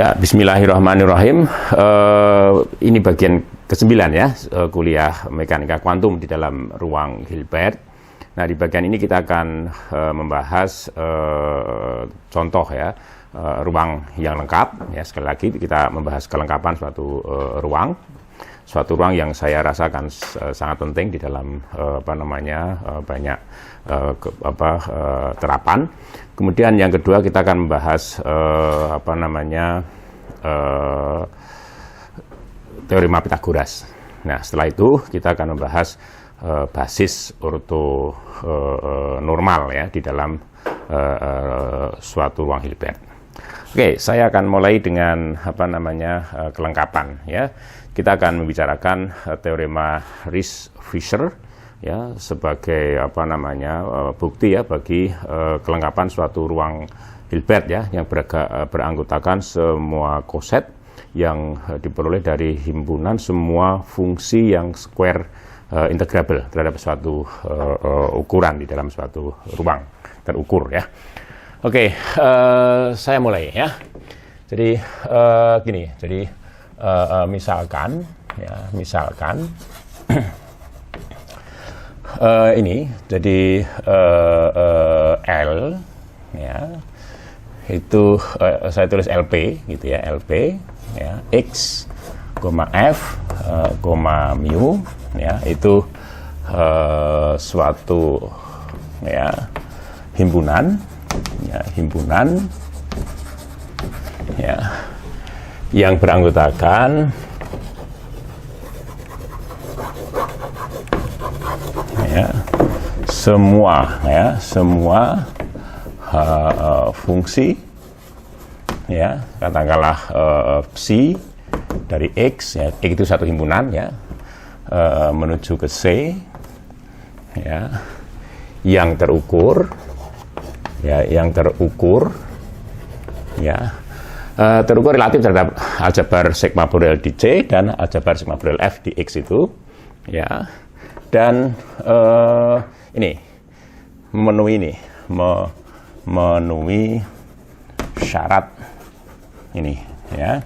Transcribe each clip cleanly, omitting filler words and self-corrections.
Ya, bismillahirrahmanirrahim. Ini bagian ke-9 ya, kuliah mekanika kuantum di dalam ruang Hilbert. Nah, di bagian ini kita akan membahas contoh ya, ruang yang lengkap. Ya, sekali lagi kita membahas kelengkapan suatu ruang yang saya rasakan sangat penting di dalam banyak terapan. Kemudian yang kedua kita akan membahas teorema Pythagoras. Nah, setelah itu kita akan membahas basis ortonormal ya di dalam suatu ruang Hilbert. Oke, saya akan mulai dengan kelengkapan ya. Kita akan membicarakan teorema Riesz-Fischer ya sebagai bukti ya bagi kelengkapan suatu ruang Hilbert ya yang beranggotakan semua koset yang diperoleh dari himpunan semua fungsi yang square integrable terhadap suatu ukuran di dalam suatu ruang terukur ya. Oke, saya mulai ya. Jadi misalkan ini jadi L ya itu saya tulis LP gitu ya, LP ya, X, F, mu ya itu suatu ya himpunan ya yang beranggotakan ya semua fungsi ya katakanlah psi dari X ya, X itu satu himpunan ya menuju ke C ya yang terukur terukur relatif terhadap aljabar sigma Borel di C dan aljabar sigma Borel F di X itu ya, dan ini memenuhi syarat ini ya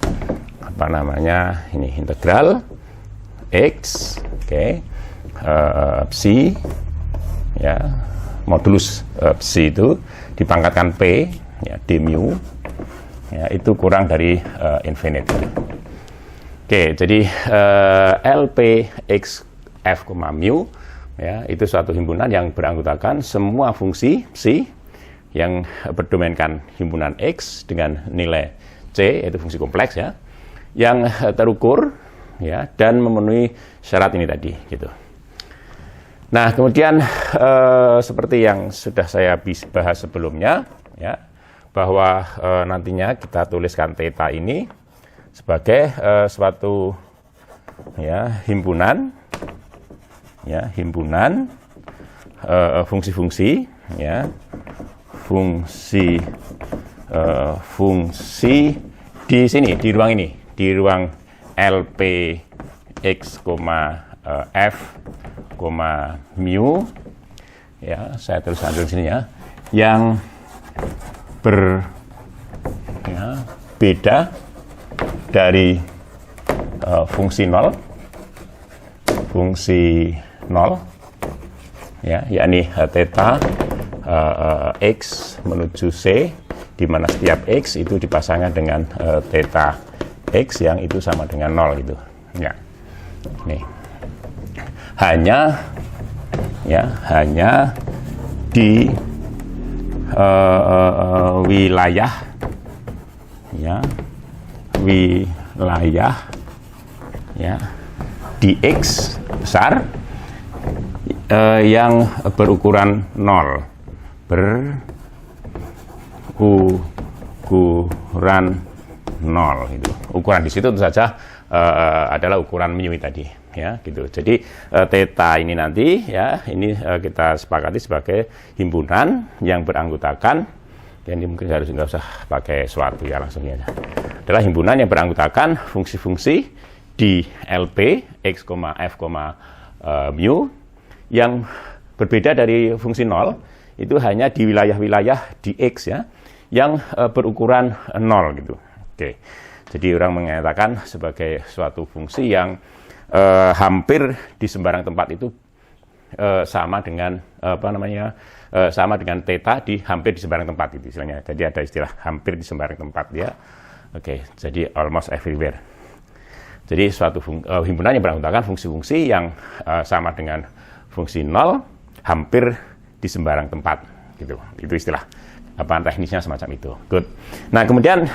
ini integral X psi ya modulus psi itu dipangkatkan P ya d mu ya itu kurang dari infinity. Jadi LP X F, mu ya itu suatu himpunan yang beranggotakan semua fungsi psi yang berdomainkan himpunan X dengan nilai C yaitu fungsi kompleks ya yang terukur ya dan memenuhi syarat ini tadi gitu. Nah, kemudian seperti yang sudah saya bahas sebelumnya ya bahwa nantinya kita tuliskan theta ini sebagai suatu ya himpunan fungsi-fungsi ya fungsi di sini di ruang ini di ruang LP X, F, mu ya saya tulis di sini ya yang berbeda dari fungsi nol ya yakni theta X menuju C di mana setiap X itu dipasangkan dengan theta X yang itu sama dengan 0 gitu ya. Nih hanya di wilayah di X besar yang berukuran 0 gitu. Ukuran di situ tentu saja adalah ukuran mu tadi ya gitu. Jadi theta ini nanti ya ini kita sepakati sebagai himpunan yang beranggotakan ya, ini mungkin harus nggak usah pakai suatu ya langsung aja. Adalah himpunan yang beranggotakan fungsi-fungsi di LP X, F, mu yang berbeda dari fungsi 0 itu hanya di wilayah-wilayah di X ya yang berukuran 0 gitu. Oke. Jadi orang mengatakan sebagai suatu fungsi yang hampir di sembarang tempat itu sama dengan sama dengan theta di hampir di sembarang tempat itu istilahnya. Jadi ada istilah hampir di sembarang tempat ya. Oke, jadi almost everywhere. Jadi suatu himpunan yang beranggotakan fungsi-fungsi yang sama dengan fungsi nol hampir di sembarang tempat gitu. Itu istilah teknisnya semacam itu. Good. Nah, kemudian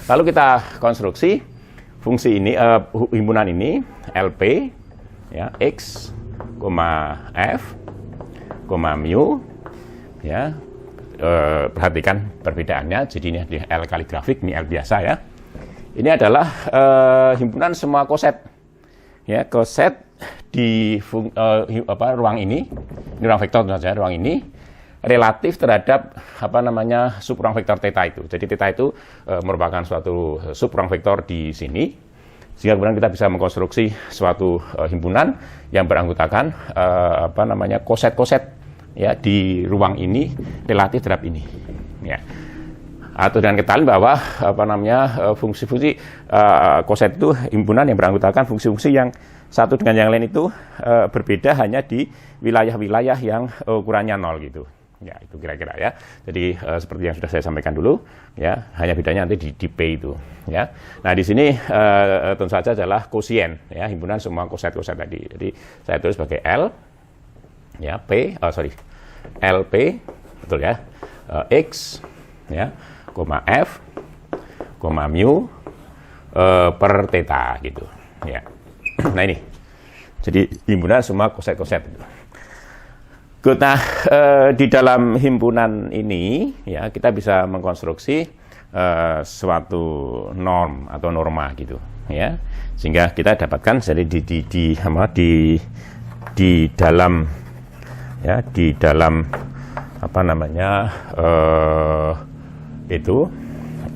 lalu kita konstruksi fungsi ini himpunan ini LP ya X, F, mu ya. Perhatikan perbedaannya. Jadi ini L kaligrafik, ini L biasa ya. Ini adalah himpunan semua koset ya, koset di ruang ini ruang vektor saja, ruang ini relatif terhadap subruang vektor theta itu. Jadi theta itu merupakan suatu subruang vektor di sini, sehingga kemudian kita bisa mengkonstruksi suatu himpunan yang beranggotakan koset-koset ya di ruang ini relatif terhadap ini ya. Atau dengan kita lihat bahwa fungsi-fungsi koset itu himpunan yang beranggotakan fungsi-fungsi yang satu dengan yang lain itu berbeda hanya di wilayah-wilayah yang ukurannya 0 gitu. Ya, itu kira-kira ya. Jadi seperti yang sudah saya sampaikan dulu ya, hanya bedanya nanti di P itu ya. Nah, di sini tentu saja adalah kosien ya, himpunan semua koset-koset tadi. Jadi saya tulis sebagai L ya, LP betul ya. X ya, F, mu per theta gitu ya. Nah, ini jadi himpunan semua koset-koset. Nah, di dalam himpunan ini ya kita bisa mengkonstruksi suatu norm atau norma gitu ya, sehingga kita dapatkan jadi di dalam ya, di dalam itu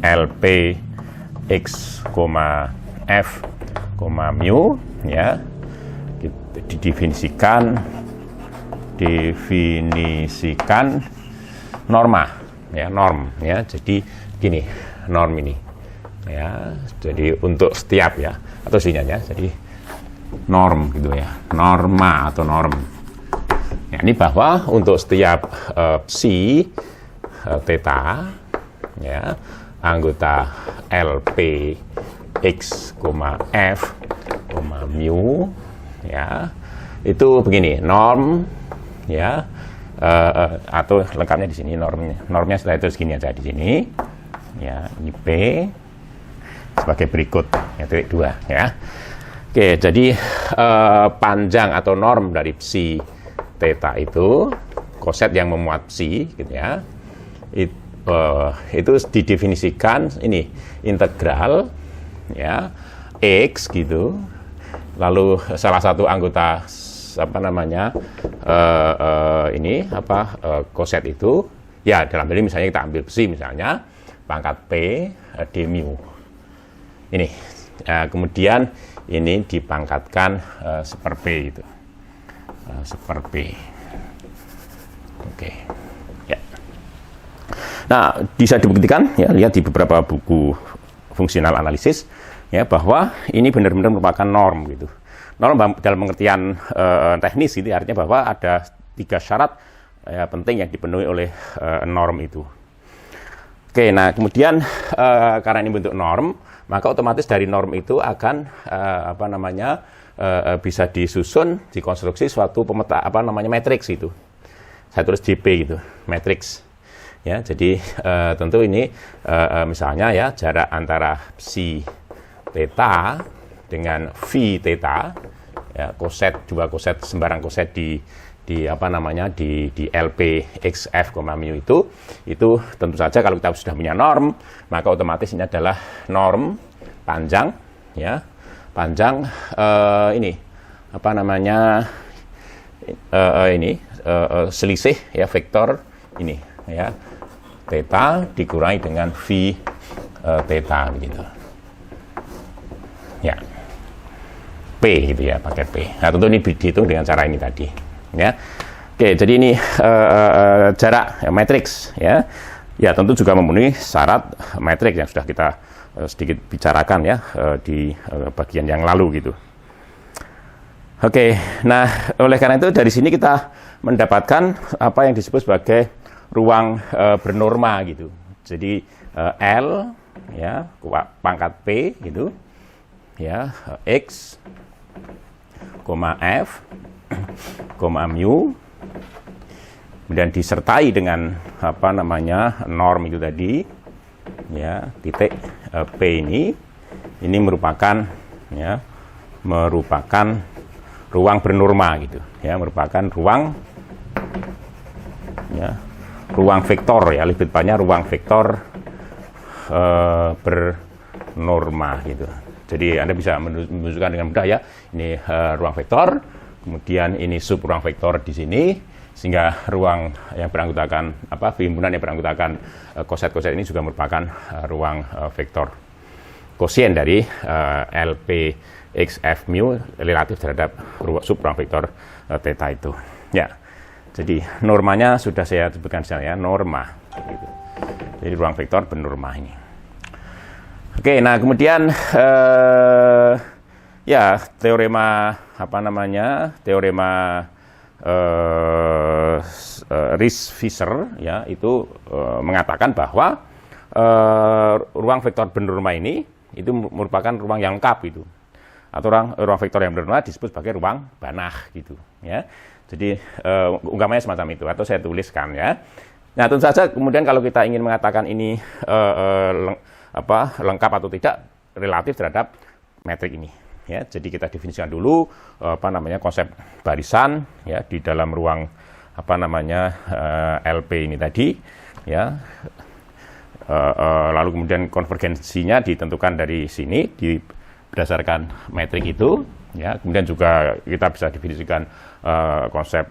LP X, F, mu ya, didefinisikan norma ya, norm ya. Jadi gini norm ini ya, jadi untuk setiap ya, atau sinyalnya jadi norm gitu ya, norma atau norm ya, ini bahwa untuk setiap psi theta ya, anggota LP X, F, mu ya, itu begini norm ya, atau lengkapnya di sini normnya setelah itu segini aja di sini ya, ini P sebagai berikut ya, titik 2 ya. Oke, jadi panjang atau norm dari psi theta itu koset yang memuat psi gitu ya, itu didefinisikan ini integral ya X gitu, lalu salah satu anggota koset itu ya, dalam hal ini misalnya kita ambil psi misalnya pangkat P d mu ini, kemudian ini dipangkatkan seper P gitu, seper P. Oke ya. Nah, bisa dibuktikan ya, lihat di beberapa buku fungsional analisis ya, bahwa ini benar-benar merupakan norm gitu. Norm dalam pengertian teknis itu artinya bahwa ada 3 syarat ya, penting yang dipenuhi oleh norm itu. Oke, nah kemudian karena ini bentuk norm, maka otomatis dari norm itu akan bisa disusun, dikonstruksi suatu matriks itu. Saya tulis JP gitu, matriks. Ya, jadi tentu ini misalnya ya, jarak antara psi theta dengan v theta ya, dua koset sembarang koset di LP X, F, mu itu tentu saja kalau kita sudah punya norm, maka otomatis ini adalah norm panjang ya, panjang selisih ya, vektor ini ya, theta dikurangi dengan v theta begitu ya, P gitu ya, pakai P. Nah, tentu ini dihitung dengan cara ini tadi ya. Oke, jadi ini jarak ya, matriks ya, Ya, tentu juga memenuhi syarat metrik yang sudah kita sedikit bicarakan ya di bagian yang lalu gitu. Oke, nah oleh karena itu dari sini kita mendapatkan apa yang disebut sebagai ruang bernorma gitu. Jadi L ya pangkat P gitu ya, X, F, mu, kemudian disertai dengan apa namanya norm itu tadi ya, titik P ini merupakan ya ruang bernorma gitu ya, merupakan ruang vektor ya, lebih tepatnya ruang vektor bernorma gitu. Jadi Anda bisa menunjukkan dengan mudah ya, ini ruang vektor, kemudian ini sub ruang vektor di sini, sehingga ruang yang beranggotakan himpunan yang beranggotakan koset-koset ini juga merupakan ruang vektor kosien dari LP X F mu relatif terhadap sub ruang vektor theta itu. Ya, jadi normanya sudah saya sebutkan di sana ya, norma. Gitu. Jadi ruang vektor bernorma ini. Oke, nah kemudian ya teorema teorema Riesz-Visser ya itu mengatakan bahwa ruang vektor bernorma ini itu merupakan ruang yang lengkap itu, atau ruang vektor yang bernorma disebut sebagai ruang Banach gitu ya. Jadi ungkapannya semacam itu, atau saya tuliskan ya. Nah tentu saja kemudian kalau kita ingin mengatakan ini lengkap atau tidak relatif terhadap metrik ini ya. Jadi kita definisikan dulu konsep barisan ya di dalam ruang LP ini tadi ya. Lalu kemudian konvergensinya ditentukan dari sini berdasarkan metrik itu ya. Kemudian juga kita bisa definisikan konsep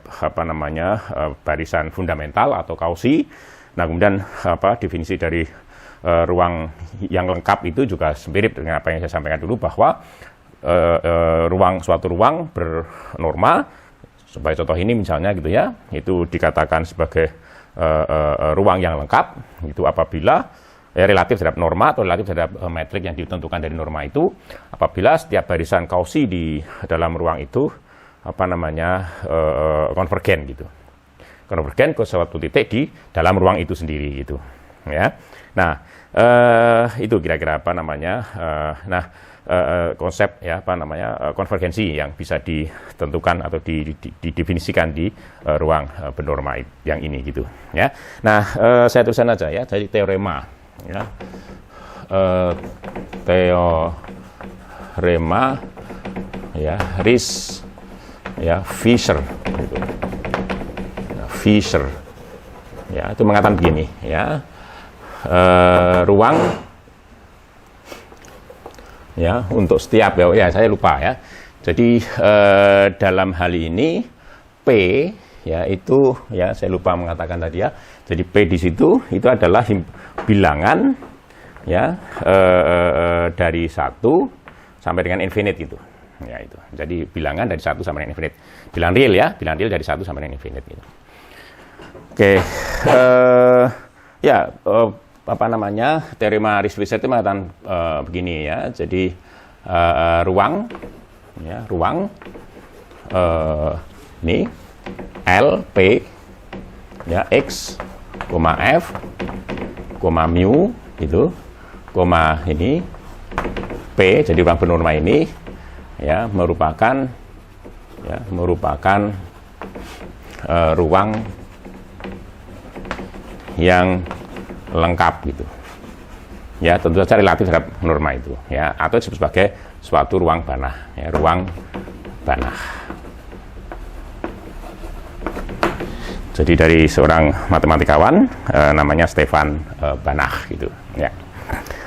barisan fundamental atau kausi. Nah kemudian definisi dari ruang yang lengkap itu juga mirip dengan apa yang saya sampaikan dulu, bahwa suatu ruang bernorma, sebagai contoh ini misalnya gitu ya, itu dikatakan sebagai ruang yang lengkap itu apabila relatif terhadap norma atau relatif terhadap metrik yang ditentukan dari norma itu, apabila setiap barisan kausi di dalam ruang itu konvergen gitu, konvergen ke suatu titik di dalam ruang itu sendiri gitu ya. Nah itu kira-kira konsep ya konvergensi yang bisa ditentukan atau didefinisikan di ruang bernorma yang ini gitu ya. Nah saya tuliskan aja ya, jadi teorema ya, teorema ya Riesz-Visser gitu. Visser ya, itu mengatakan begini ya, ruang ya untuk setiap ya saya lupa ya. Jadi dalam hal ini P ya itu ya saya lupa mengatakan tadi ya. Jadi P di situ itu adalah bilangan ya dari 1 sampai dengan infinite gitu. Ya itu. Jadi bilangan dari 1 sampai dengan infinite. Bilangan real ya, bilangan real dari 1 sampai dengan infinite gitu. Oke. Teorema Riesz-Visser itu mengatakan begini ya. Jadi ruang ini L P ya X, F, mu itu, ini P, jadi ruang bernorma ini ya merupakan ruang yang lengkap gitu ya, tentu saja relatif terhadap norma itu ya, atau disebut sebagai suatu ruang Banach ya, ruang Banach. Jadi dari seorang matematikawan namanya Stefan Banach gitu ya.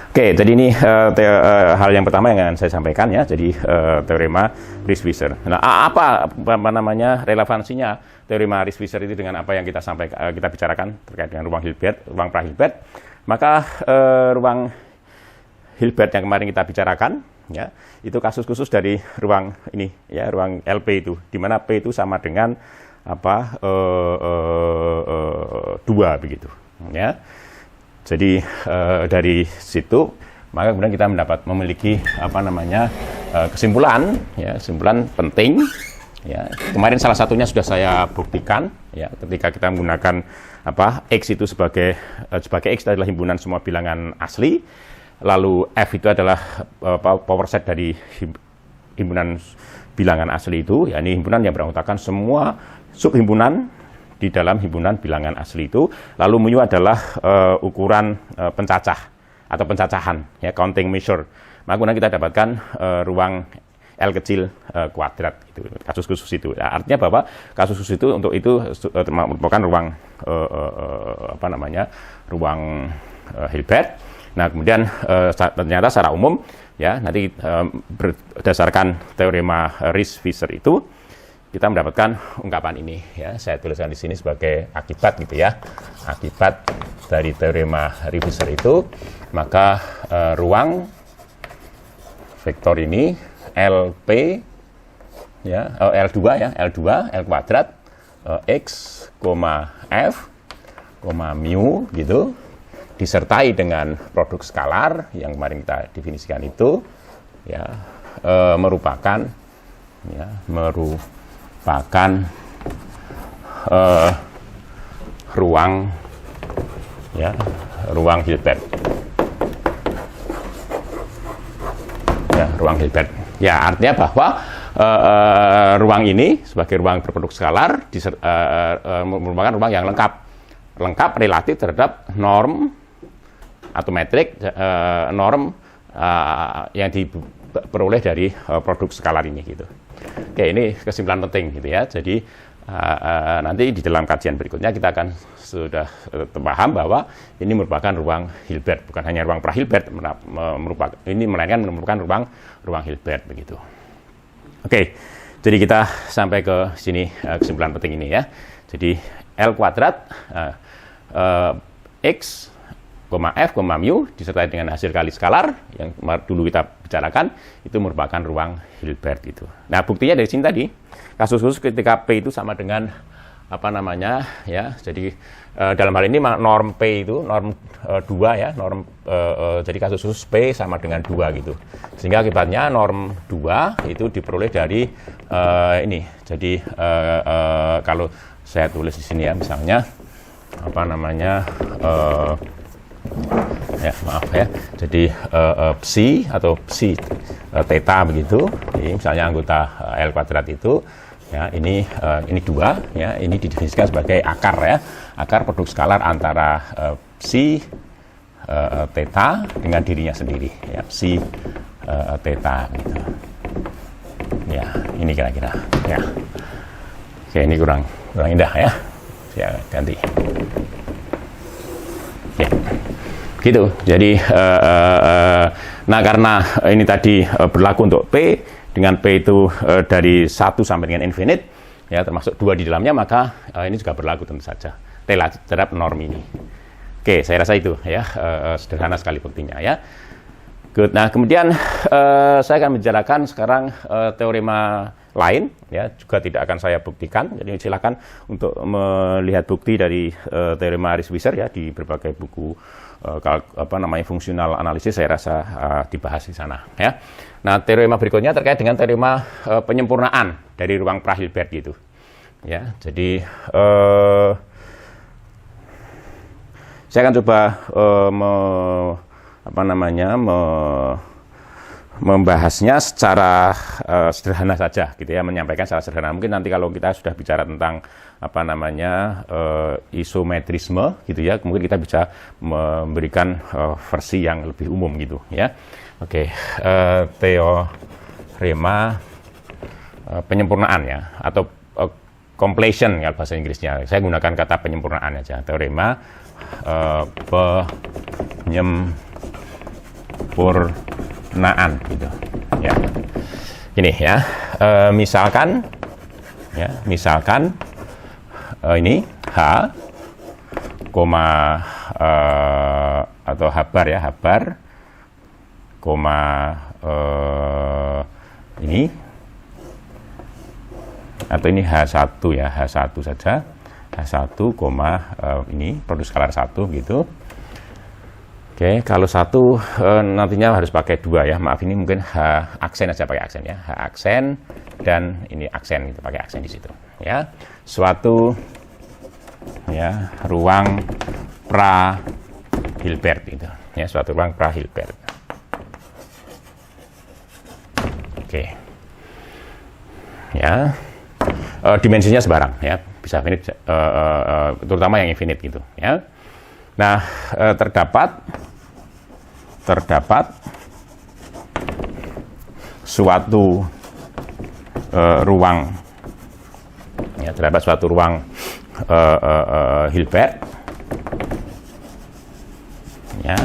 Oke, jadi ini hal yang pertama yang akan saya sampaikan ya, jadi teorema Riesz-Visser. Nah, apa relevansinya teorema Riesz-Visser itu dengan apa yang kita sampaikan, kita bicarakan terkait dengan ruang Hilbert, ruang pra-Hilbert? Maka ruang Hilbert yang kemarin kita bicarakan ya, itu kasus khusus dari ruang ini ya, ruang LP itu, di mana P itu sama dengan 2 begitu ya. Jadi dari situ maka kemudian kita memiliki kesimpulan, ya, kesimpulan penting. Ya, kemarin salah satunya sudah saya buktikan, ya, ketika kita menggunakan X itu sebagai X adalah himpunan semua bilangan asli, lalu F itu adalah power set dari himpunan bilangan asli itu, ya, ini himpunan yang beranggotakan semua subhimpunan di dalam himpunan bilangan asli itu, lalu mu adalah ukuran pencacah atau pencacahan, ya, counting measure. Maka kemudian kita dapatkan ruang L kecil kuadrat, itu kasus khusus itu. Ya, artinya bahwa kasus khusus itu untuk itu merupakan ruang ruang Hilbert. Nah, kemudian ternyata secara umum, ya, nanti berdasarkan teorema Riesz-Visser itu kita mendapatkan ungkapan ini, ya, saya tuliskan di sini sebagai akibat gitu ya, akibat dari teorema Riesz-Visser itu, maka ruang vektor ini LP, ya, L2 ya, L2 L kuadrat X, F, mu gitu, disertai dengan produk skalar yang kemarin kita definisikan itu, ya, merupakan ruang, ya, ruang Hilbert, ya, ruang Hilbert. Ya, artinya bahwa ruang ini sebagai ruang berproduk skalar merupakan ruang yang lengkap relatif terhadap norm atau metrik norm yang diperoleh dari produk skalar ini gitu. Oke, ini kesimpulan penting gitu ya. Jadi nanti di dalam kajian berikutnya kita akan sudah paham bahwa ini merupakan ruang Hilbert, bukan hanya ruang pra-Hilbert, melainkan merupakan ruang Hilbert begitu. Oke, jadi kita sampai ke sini kesimpulan penting ini ya. Jadi L kuadrat X, F, mu disertai dengan hasil kali skalar yang dulu kita bicarakan itu merupakan ruang Hilbert itu. Nah, buktinya dari sini tadi, kasus khusus ketika P itu sama dengan ya, jadi dalam hal ini norm P itu norm 2 ya, norm jadi kasus khusus P sama dengan 2 gitu. Sehingga akibatnya norm 2 itu diperoleh dari ini. Jadi kalau saya tulis di sini ya, misalnya ya, maaf ya. Jadi psi atau psi theta begitu. Jadi, misalnya anggota L kuadrat itu, ya, ini 2, ya, ini didefinisikan sebagai akar ya, akar produk skalar antara psi theta dengan dirinya sendiri, ya, psi theta gitu. Ya, ini kira-kira ya. Oke, ini kurang indah ya. Saya ganti. Ya. Gitu. Jadi nah, karena ini tadi berlaku untuk P, dengan P itu dari 1 sampai dengan infinite, ya, termasuk 2 di dalamnya, maka ini juga berlaku tentu saja terhadap norm ini. Oke, saya rasa itu ya, sederhana sekali buktinya ya. Good. Nah, kemudian saya akan membicarakan sekarang teorema lain, ya, juga tidak akan saya buktikan. Jadi silakan untuk melihat bukti dari teorema Riesz-Visser ya di berbagai buku fungsional analisis, saya rasa dibahas di sana ya. Nah, teorema berikutnya terkait dengan teorema penyempurnaan dari ruang pra-Hilbert gitu. Ya, jadi saya akan coba membahasnya secara sederhana saja gitu ya, menyampaikan secara sederhana. Mungkin nanti kalau kita sudah bicara tentang isometrisme gitu ya, mungkin kita bisa memberikan versi yang lebih umum gitu ya. Oke, teorema penyempurnaan ya, atau completion kalau bahasa Inggrisnya. Saya gunakan kata penyempurnaan aja. Teorema penyempurnaan gitu ya. Ini ya, misalkan ini H, atau habar ya, ini, atau ini H1 ya, H1 saja, H1, ini produk skalar 1 gitu. Oke, kalau satu nantinya harus pakai dua ya. Maaf, ini mungkin H aksen aja, pakai aksen ya. H aksen dan ini aksen, gitu, pakai aksen di situ ya. Suatu ya ruang pra Hilbert gitu ya, suatu ruang pra Hilbert. Oke. Ya. Dimensinya sebarang ya, bisa infinite, terutama yang infinite gitu ya. Nah, terdapat suatu ruang ya, terdapat suatu ruang Hilbert ya.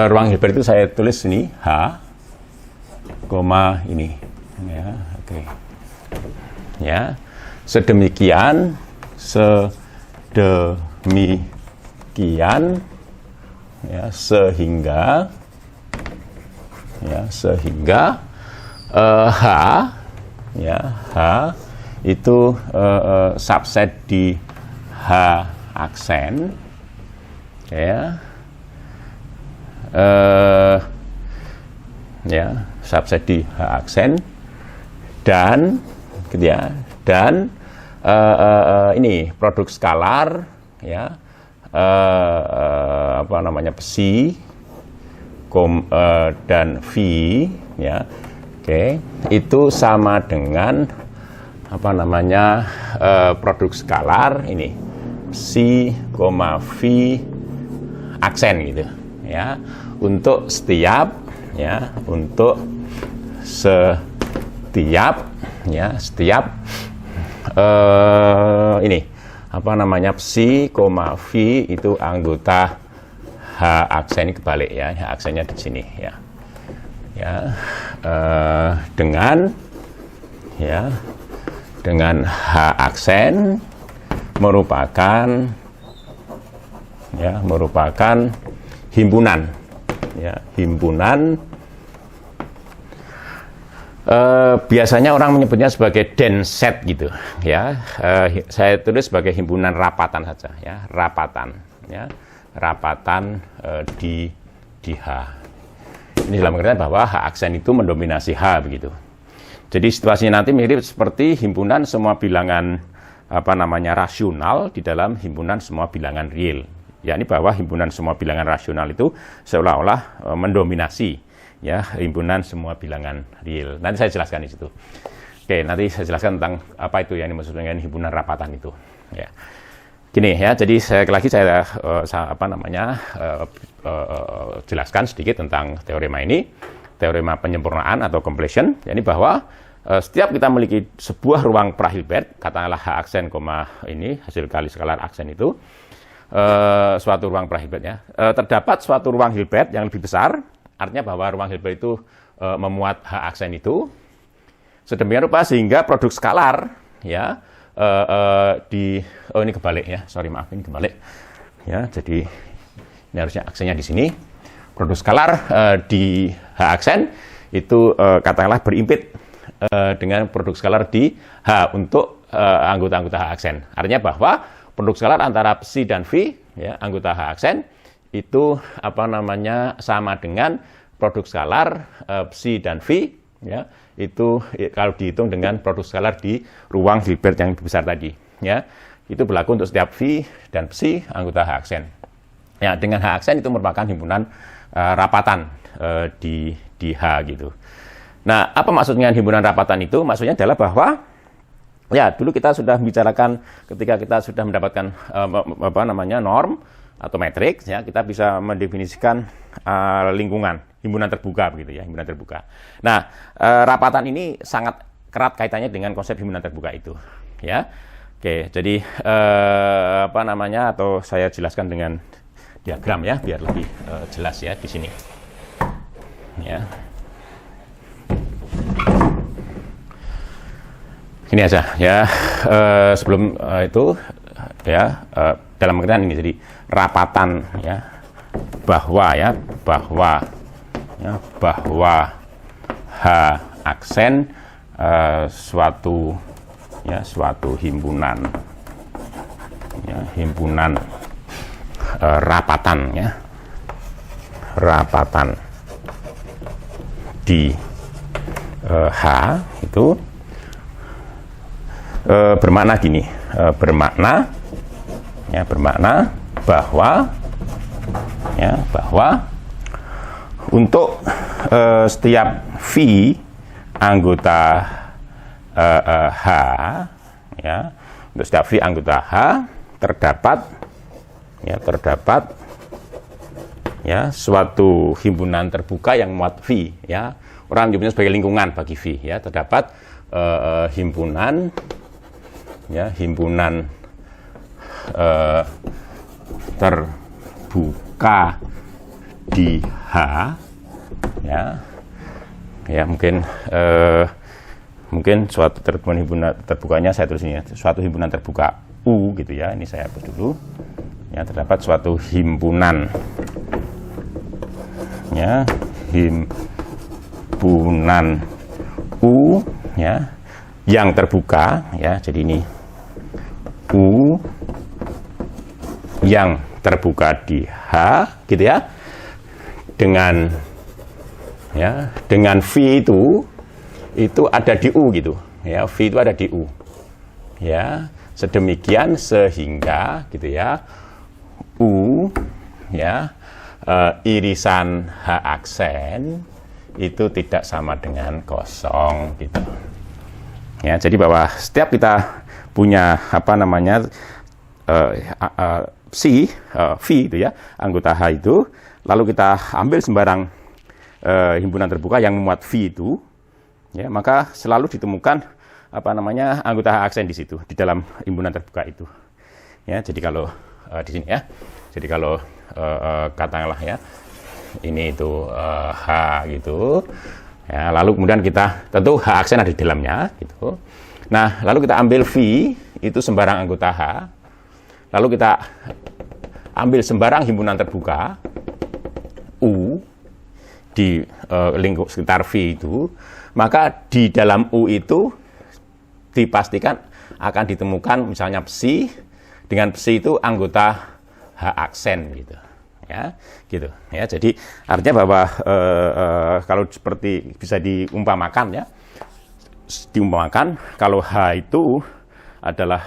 Ruang Hilbert itu saya tulis ini H, ini ya, oke. Ya, sedemikian ya, sehingga H ya, H itu subset di H aksen ya, ya subset di H aksen dan gitu ya, dan ini produk skalar ya, apa namanya, psi dan v ya, oke, itu sama dengan apa namanya, produk skalar ini psi, v aksen gitu ya, untuk setiap ya, untuk setiap ya, setiap ini apa namanya, psi, v itu anggota H aksen, ini kebalik ya, H aksennya di sini ya, ya dengan ya, dengan H aksen merupakan ya, merupakan himpunan ya, himpunan. Biasanya orang menyebutnya sebagai dense set gitu ya. Saya tulis sebagai himpunan rapatan saja ya, rapatan ya, rapatan di H. Ini dalam artian bahwa H aksen itu mendominasi H begitu. Jadi situasinya nanti mirip seperti himpunan semua bilangan apa namanya, rasional di dalam himpunan semua bilangan real. Ya, ini bahwa himpunan semua bilangan rasional itu seolah-olah mendominasi ya, himpunan semua bilangan real. Nanti saya jelaskan di situ. Oke, nanti saya jelaskan tentang apa itu yang dimaksud dengan himpunan rapatan itu. Ya, gini ya. Jadi lagi saya apa namanya, jelaskan sedikit tentang teorema ini, teorema penyempurnaan atau completion. Jadi bahwa setiap kita memiliki sebuah ruang pra Hilbert, katakanlah H aksen, ini hasil kali skalar aksen itu suatu ruang pra Hilbert ya. Terdapat suatu ruang Hilbert yang lebih besar. Artinya bahwa ruang Hilbert itu memuat H aksen itu sedemikian rupa sehingga produk skalar ya, ini kebalik ya, sorry maaf, ini kebalik ya. Jadi ini harusnya aksennya di sini. Produk skalar di H aksen itu katakanlah berimpit dengan produk skalar di H untuk anggota-anggota H aksen. Artinya bahwa produk skalar antara psi dan v ya, anggota H aksen itu apa namanya, sama dengan produk skalar psi dan v ya, itu kalau dihitung dengan produk skalar di ruang Hilbert yang besar tadi ya, itu berlaku untuk setiap v dan psi anggota H aksen ya. Dengan H aksen itu merupakan himpunan rapatan di H gitu. Nah, apa maksudnya himpunan rapatan itu? Maksudnya adalah bahwa ya, dulu kita sudah membicarakan ketika kita sudah mendapatkan apa namanya, norm atau matriks ya, kita bisa mendefinisikan lingkungan himpunan terbuka begitu ya, himpunan terbuka. Nah, rapatan ini sangat erat kaitannya dengan konsep himpunan terbuka itu ya. Oke, jadi apa namanya, atau saya jelaskan dengan diagram ya biar lebih jelas ya di sini ya. Ini aja ya, sebelum itu ya, dalam pengertian ini, jadi rapatan ya, bahwa H aksen suatu himpunan ya, himpunan rapatan ya, rapatan di H itu bermakna gini, bermakna bahwa untuk setiap V anggota H, untuk setiap V anggota H terdapat suatu himpunan terbuka yang muat V, orang menyebutnya sebagai lingkungan bagi V, terdapat himpunan terbuka di H, mungkin suatu himpunan terbukanya saya tulis ini, suatu himpunan terbuka U gitu ya, ini saya hapus dulu, terdapat suatu himpunan U yang terbuka, jadi ini U yang terbuka di H gitu ya, dengan V itu ada di U gitu V itu ada di U sedemikian sehingga gitu U irisan H aksen itu tidak sama dengan kosong gitu jadi bahwa setiap kita punya V itu anggota H itu, lalu kita ambil sembarang himpunan terbuka yang memuat V itu, maka selalu ditemukan anggota H aksen di situ, di dalam himpunan terbuka itu. Jadi kalau di sini jadi kalau katakanlah ini itu H gitu, lalu kemudian kita tentu H aksen ada di dalamnya gitu. Nah, lalu kita ambil V itu sembarang anggota H, lalu kita ambil sembarang himpunan terbuka U di lingkup sekitar V itu, maka di dalam U itu dipastikan akan ditemukan misalnya psi, dengan psi itu anggota H aksen gitu. Jadi artinya bahwa kalau seperti bisa diumpamakan kalau H itu adalah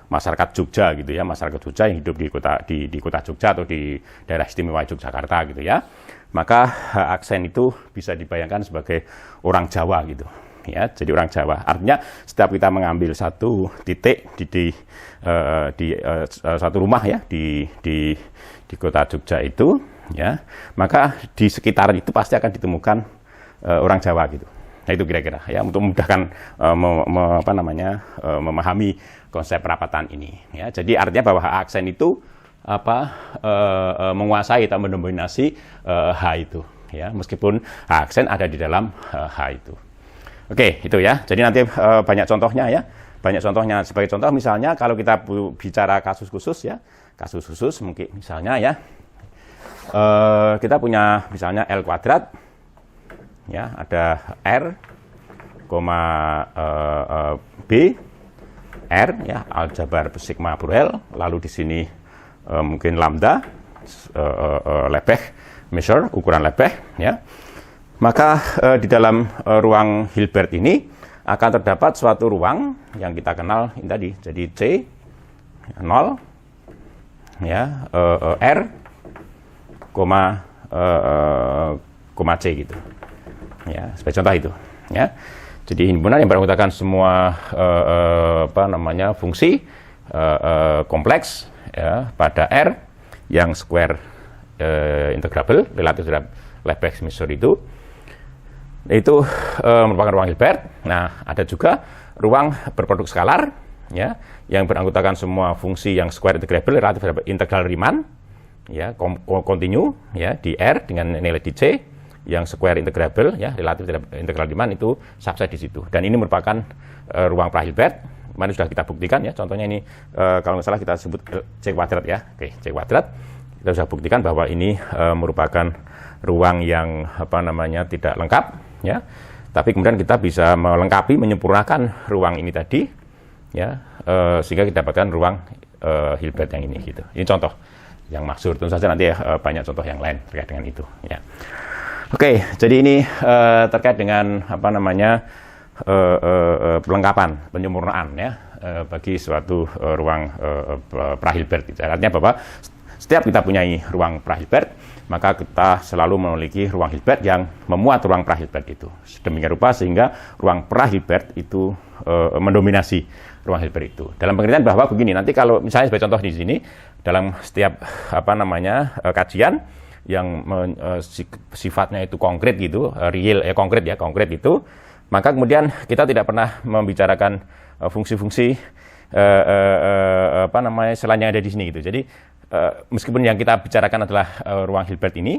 masyarakat Jogja gitu masyarakat Jogja yang hidup di kota Jogja atau di daerah istimewa Yogyakarta gitu maka H aksen itu bisa dibayangkan sebagai orang Jawa gitu jadi orang Jawa, artinya setiap kita mengambil satu titik di satu rumah di kota Jogja itu maka di sekitar itu pasti akan ditemukan orang Jawa gitu. Nah itu kira-kira untuk memudahkan memahami konsep perapatan ini Jadi artinya bahwa H aksen itu menguasai atau mendominasi H itu meskipun H aksen ada di dalam H itu. Oke, itu jadi nanti banyak contohnya banyak contohnya. Sebagai contoh misalnya kalau kita bicara kasus khusus mungkin misalnya kita punya misalnya L kuadrat ada R, B, R aljabar sigma Borel, lalu di sini mungkin lambda Lebesgue measure, ukuran Lebesgue maka di dalam ruang Hilbert ini akan terdapat suatu ruang yang kita kenal ini tadi, jadi C 0 R, C gitu sebagai contoh itu jadi himpunan yang beranggotakan semua fungsi kompleks pada R yang square integrable relatif terhadap Lebesgue measure itu merupakan ruang Hilbert. Nah, ada juga ruang berproduk skalar yang beranggotakan semua fungsi yang square integrable relatif terhadap integral Riemann kontinu di R dengan nilai di C yang square integrable relatif terhadap integral Riemann itu subset di situ. Dan ini merupakan ruang pra-Hilbert. Kemarin sudah kita buktikan contohnya ini kalau nggak salah kita sebut C kuadrat Oke, C kuadrat. Kita sudah buktikan bahwa ini merupakan ruang yang tidak lengkap tapi kemudian kita bisa melengkapi, menyempurnakan ruang ini tadi sehingga kita dapatkan ruang Hilbert yang ini gitu. Ini contoh. yang maksud. Tentu saja nanti banyak contoh yang lain terkait dengan itu. Ya. Oke, jadi ini terkait dengan apa namanya pelengkapan, penyempurnaan ya bagi suatu ruang pra-Hilbert. Artinya bahwa setiap kita punyai ruang pra-Hilbert, maka kita selalu memiliki ruang Hilbert yang memuat ruang pra-Hilbert itu. Sedemikian rupa sehingga ruang pra-Hilbert itu mendominasi ruang Hilbert itu. Dalam pengertian bahwa begini, nanti kalau misalnya sebagai contoh di sini, dalam setiap apa namanya kajian yang sifatnya itu konkret gitu, real konkret itu, maka kemudian kita tidak pernah membicarakan fungsi-fungsi apa namanya selain yang ada di sini gitu. Jadi meskipun yang kita bicarakan adalah ruang Hilbert ini,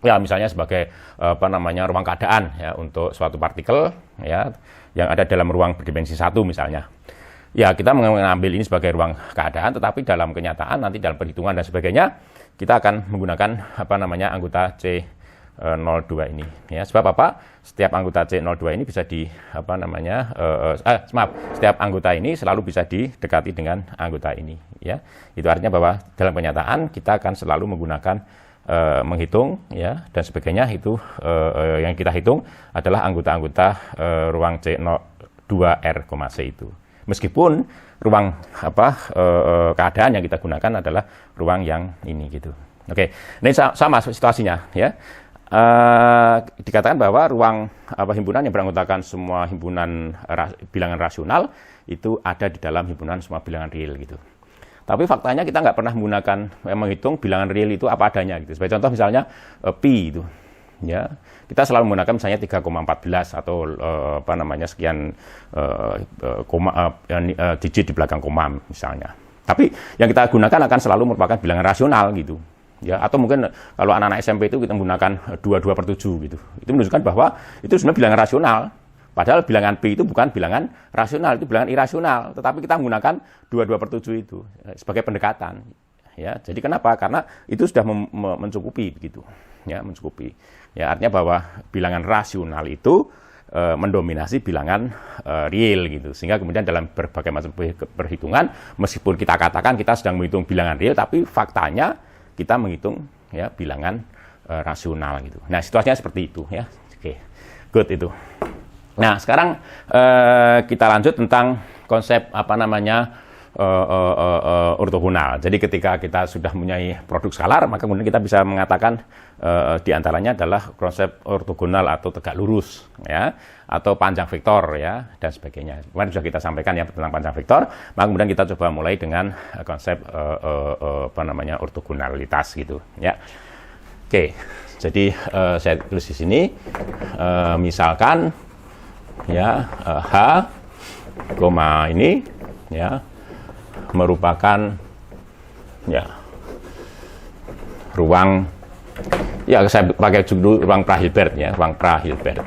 ya misalnya sebagai apa namanya ruang keadaan ya untuk suatu partikel ya yang ada dalam ruang berdimensi 1 misalnya. Ya kita mengambil ini sebagai ruang keadaan, tetapi dalam kenyataan nanti dalam perhitungan dan sebagainya kita akan menggunakan apa namanya anggota C02 ini ya. Sebab apa? Setiap anggota C02 ini bisa di apa namanya setiap anggota ini selalu bisa didekati dengan anggota ini ya. Itu artinya bahwa dalam kenyataan kita akan selalu menggunakan menghitung ya dan sebagainya itu yang kita hitung adalah anggota-anggota ruang C02R, C itu. Meskipun ruang keadaan yang kita gunakan adalah ruang yang ini gitu. Oke, ini sama situasinya ya. Dikatakan bahwa ruang himpunan yang beranggotakan semua himpunan bilangan rasional itu ada di dalam himpunan semua bilangan real gitu. Tapi faktanya kita nggak pernah menghitung bilangan real itu apa adanya gitu. Sebagai contoh misalnya pi itu, ya kita selalu menggunakan misalnya 3,14 atau apa namanya sekian digit di belakang koma misalnya. Tapi yang kita gunakan akan selalu merupakan bilangan rasional gitu. Ya, atau mungkin kalau anak-anak SMP itu kita menggunakan 22/7 gitu. Itu menunjukkan bahwa itu sebenarnya bilangan rasional. Padahal bilangan pi itu bukan bilangan rasional, itu bilangan irasional. Tetapi kita menggunakan 22/7 itu sebagai pendekatan. Ya, jadi kenapa? Karena itu sudah mencukupi begitu. Ya, mencukupi. Ya, artinya bahwa bilangan rasional itu mendominasi bilangan real gitu. Sehingga kemudian dalam berbagai macam perhitungan, meskipun kita katakan kita sedang menghitung bilangan real, tapi faktanya kita menghitung ya bilangan rasional gitu. Nah, situasinya seperti itu ya. Oke. Good itu. Nah, sekarang kita lanjut tentang konsep apa namanya ortogonal. Jadi ketika kita sudah mempunyai produk skalar, maka kemudian kita bisa mengatakan diantaranya adalah konsep ortogonal atau tegak lurus, ya, atau panjang vektor, ya, dan sebagainya. Kemarin sudah kita sampaikan ya tentang panjang vektor. Maka kemudian kita coba mulai dengan konsep apa namanya ortogonalitas gitu, ya. Oke, jadi saya tulis di sini, misalkan, ya, H, ini, ya, merupakan ya ruang, ya saya pakai judul ruang pra-Hilbert ya, ruang pra-Hilbert.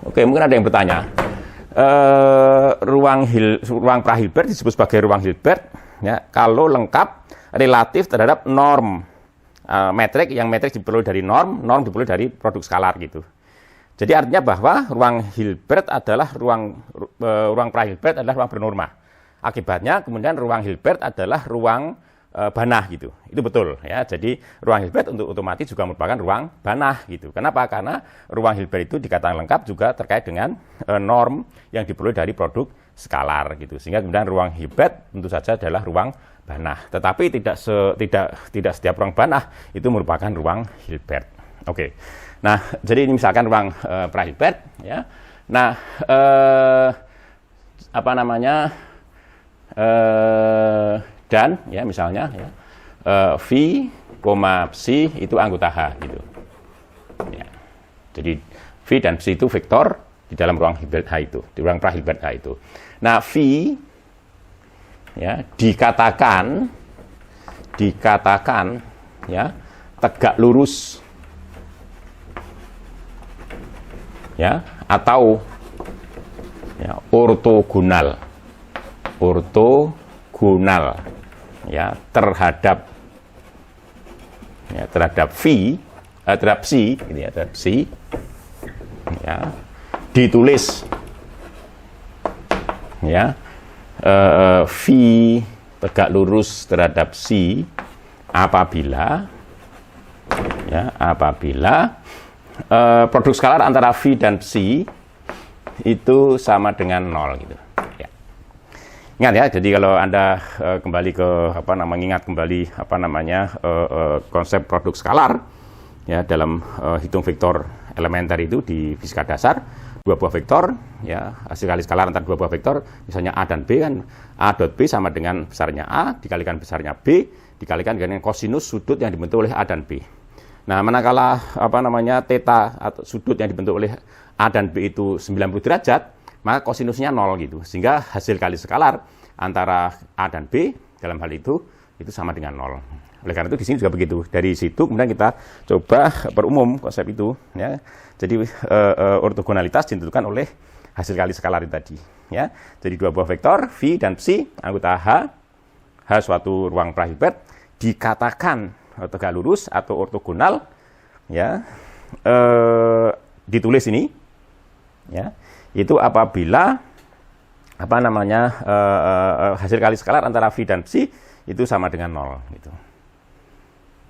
Oke, mungkin ada yang bertanya, ruang pra-Hilbert disebut sebagai ruang Hilbert ya kalau lengkap relatif terhadap norm metrik, yang metrik diperoleh dari norm diperoleh dari produk skalar gitu. Jadi artinya bahwa ruang Hilbert adalah ruang pra-Hilbert adalah ruang bernorma. Akibatnya kemudian ruang Hilbert adalah ruang Banach gitu. Itu betul ya. Jadi ruang Hilbert untuk otomatis juga merupakan ruang Banach gitu. Kenapa? Karena ruang Hilbert itu dikatakan lengkap juga terkait dengan norm yang diperoleh dari produk skalar gitu. Sehingga kemudian ruang Hilbert tentu saja adalah ruang Banach. Tetapi tidak setiap ruang Banach itu merupakan ruang Hilbert. Oke. Nah, jadi ini misalkan ruang pra-Hilbert ya. Nah, apa namanya? Dan ya misalnya ya, V, psi itu anggota H gitu. Ya. Jadi V dan psi itu vektor di dalam ruang Hilbert H itu, di ruang pra-Hilbert H itu. Nah, V ya dikatakan ya tegak lurus ya atau ya ortogonal ya terhadap V terhadap psi gitu ya, terhadap psi ya ditulis ya V tegak lurus terhadap psi apabila produk skalar antara V dan Psi itu sama dengan 0 gitu. Ya. Ingat ya, jadi kalau Anda kembali ke ingat kembali konsep produk skalar ya dalam hitung vektor elementer itu di fisika dasar, dua buah vektor ya, hasil kali skalar antara dua buah vektor misalnya A dan B kan, A dot B sama dengan besarnya A dikalikan besarnya B dikalikan dengan kosinus sudut yang dibentuk oleh A dan B. Nah, manakala theta atau sudut yang dibentuk oleh A dan B itu 90 derajat, maka kosinusnya 0 gitu. Sehingga hasil kali skalar antara A dan B dalam hal itu sama dengan 0. Oleh karena itu di sini juga begitu. Dari situ kemudian kita coba perumum konsep itu ya. Jadi ortogonalitas ditentukan oleh hasil kali skalar itu tadi ya. Jadi dua buah vektor V dan Psi anggota H suatu ruang Hilbert dikatakan tegak lurus atau ortogonal ya. Ditulis ini ya. Itu apabila hasil kali skalar antara V dan Psi itu sama dengan 0 gitu.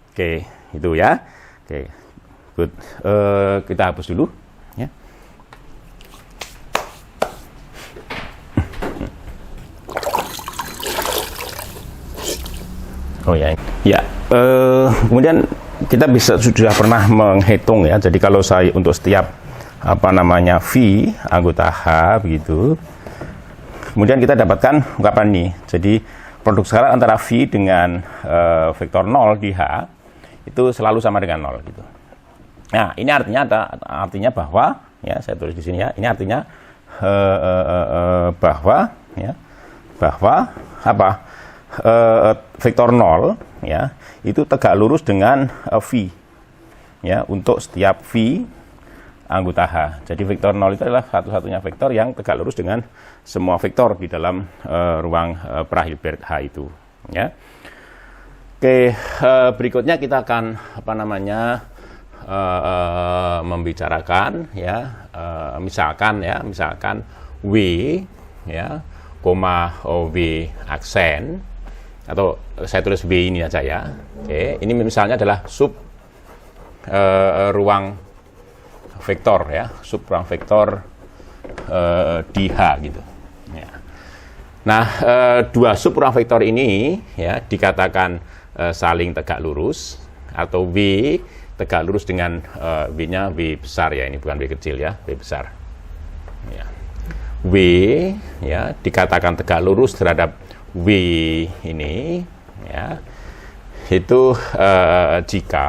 Oke, itu ya. Oke, good. Kita hapus dulu ya. Oh ya, ya. Kemudian kita sudah pernah menghitung ya. Jadi kalau saya untuk setiap V anggota H begitu, kemudian kita dapatkan ungkapan ini. Jadi produk skalar antara V dengan vektor 0 di H itu selalu sama dengan 0 gitu. Nah, ini artinya bahwa ya, saya tulis di sini ya. Ini artinya bahwa vektor 0 ya itu tegak lurus dengan V ya untuk setiap V anggota H. Jadi vektor 0 itu adalah satu-satunya vektor yang tegak lurus dengan semua vektor di dalam ruang Hilbert H itu ya. Oke, berikutnya kita akan membicarakan ya, misalkan W ya, W aksen, atau saya tulis W ini aja ya. Oke, ini misalnya adalah sub ruang vektor ya, sub ruang vektor di H gitu. Ya. Nah, dua sub ruang vektor ini ya dikatakan saling tegak lurus, atau W tegak lurus dengan W-nya W besar ya, ini bukan W kecil ya, W besar. Ya. W ya dikatakan tegak lurus terhadap W ini ya, itu jika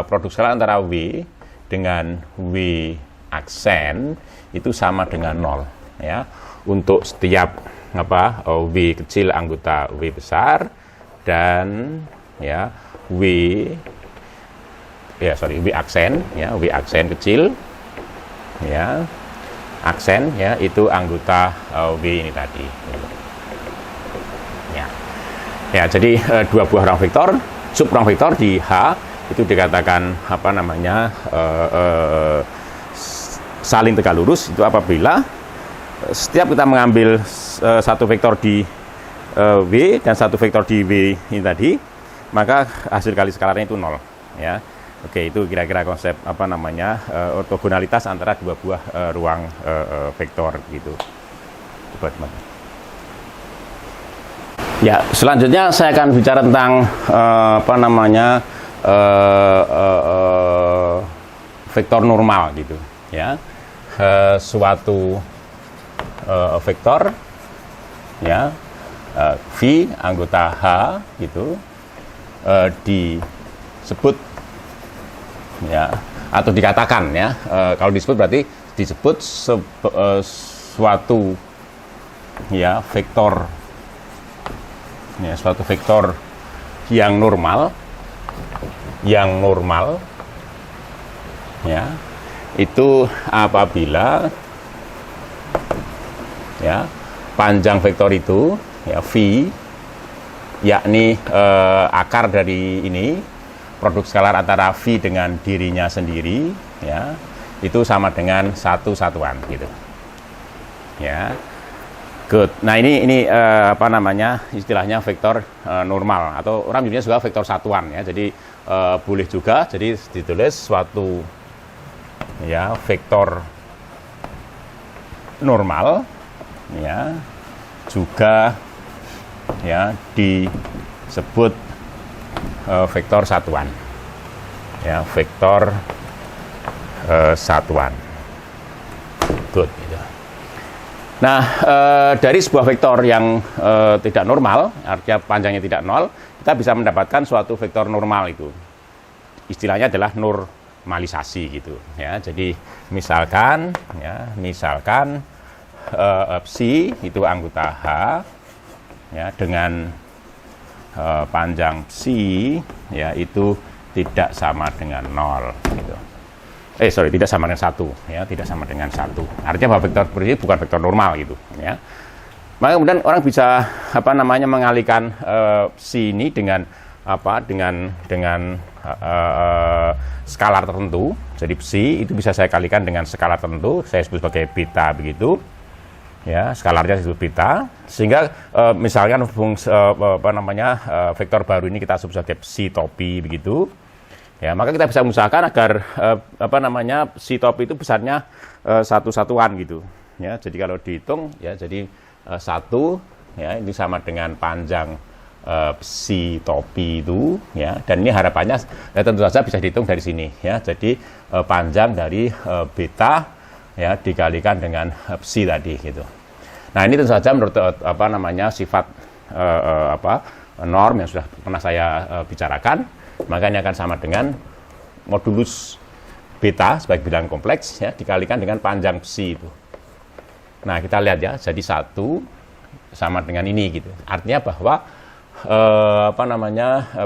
produk skalar antara W dengan W aksen itu sama dengan 0 ya. Untuk setiap W kecil anggota W besar dan ya W aksen ya, W aksen kecil ya, aksen ya itu anggota W ini tadi ya. Ya, jadi dua buah ruang vektor, sub ruang vektor di H itu dikatakan saling tegak lurus itu apabila setiap kita mengambil satu vektor di W dan satu vektor di W ini tadi, maka hasil kali skalarnya itu 0 ya. Oke, itu kira-kira konsep ortogonalitas antara dua buah ruang vektor gitu. Ya, selanjutnya saya akan bicara tentang vektor normal gitu ya. Suatu vektor ya, V anggota H gitu disebut ya, atau dikatakan ya, kalau disebut berarti disebut suatu ya vektor ya, suatu vektor yang normal ya, itu apabila ya panjang vektor itu ya V yakni akar dari ini produk skalar antara V dengan dirinya sendiri ya itu sama dengan satu satuan gitu ya. Good. Nah ini apa namanya istilahnya vektor normal atau orang nyebutnya juga vektor satuan ya. Jadi boleh juga jadi ditulis suatu ya vektor normal ya juga ya disebut vektor satuan ya vektor satuan. Good gitu. Nah, dari sebuah vektor yang tidak normal, artinya panjangnya tidak nol, kita bisa mendapatkan suatu vektor normal itu. Istilahnya adalah normalisasi gitu ya. Jadi misalkan psi itu anggota H ya dengan panjang psi ya itu tidak sama dengan nol gitu. Tidak sama dengan 1 ya, tidak sama dengan 1. Artinya bahwa vektor ini bukan vektor normal gitu ya. Maka kemudian orang bisa mengalihkan psi ini dengan skalar tertentu. Jadi psi itu bisa saya kalikan dengan skalar tertentu, saya sebut sebagai beta begitu. Ya, skalarnya disebut beta. Sehingga misalkan vektor baru ini kita sebut sebagai psi topi begitu. Ya, maka kita bisa mengusahakan agar psi topi itu besarnya satu satuan gitu. Ya, jadi kalau dihitung ya jadi 1 ya ini sama dengan panjang psi topi itu ya, dan ini harapannya ya, tentu saja bisa dihitung dari sini ya. Jadi panjang dari beta ya dikalikan dengan psi tadi gitu. Nah, ini tentu saja menurut sifat norm yang sudah pernah saya bicarakan. Maka ini akan sama dengan modulus beta sebagai bilangan kompleks ya dikalikan dengan panjang psi itu. Nah, kita lihat ya, jadi 1 sama dengan ini gitu. Artinya bahwa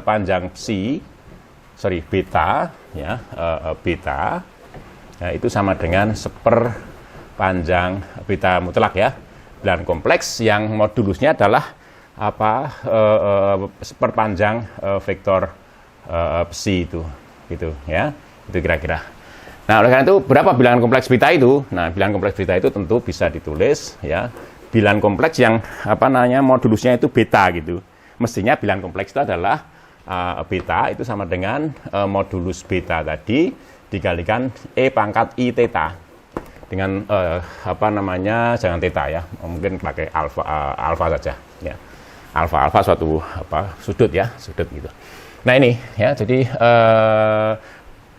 panjang beta ya beta ya, itu sama dengan seper panjang beta mutlak ya. Bilangan kompleks yang modulusnya adalah seperpanjang vektor psi itu gitu ya, itu kira-kira. Nah, oleh karena itu berapa bilangan kompleks beta itu? Nah, bilangan kompleks beta itu tentu bisa ditulis ya, bilangan kompleks yang modulusnya itu beta gitu. Mestinya bilangan kompleks itu adalah beta itu sama dengan modulus beta tadi dikalikan E pangkat I theta dengan jangan theta ya, mungkin pakai alfa saja ya. Alfa suatu sudut ya, sudut gitu. Nah ini ya, jadi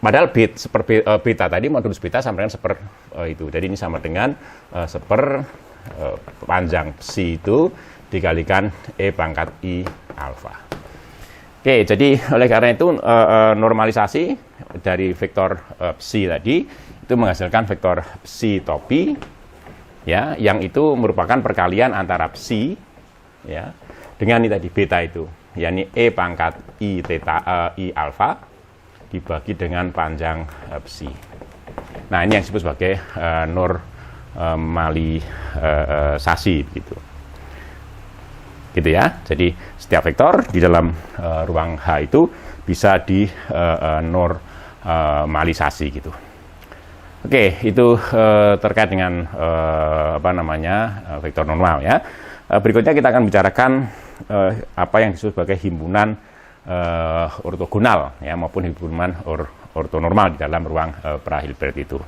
padahal beta tadi modulus beta sama dengan seper itu. Jadi ini sama dengan seper panjang psi itu dikalikan E pangkat I alfa. Oke, jadi oleh karena itu normalisasi dari vektor psi tadi itu menghasilkan vektor psi topi ya, yang itu merupakan perkalian antara psi ya dengan ini tadi beta itu, yakni E pangkat I theta I alfa dibagi dengan panjang psi. Nah, ini yang disebut sebagai normalisasi gitu. Gitu ya. Jadi setiap vektor di dalam ruang H itu bisa dinormalisasi gitu. Oke, itu terkait dengan vektor normal ya. Berikutnya kita akan bicarakan apa yang disebut sebagai himpunan ortogonal ya, maupun himpunan ortonormal di dalam ruang pra-Hilbert itu.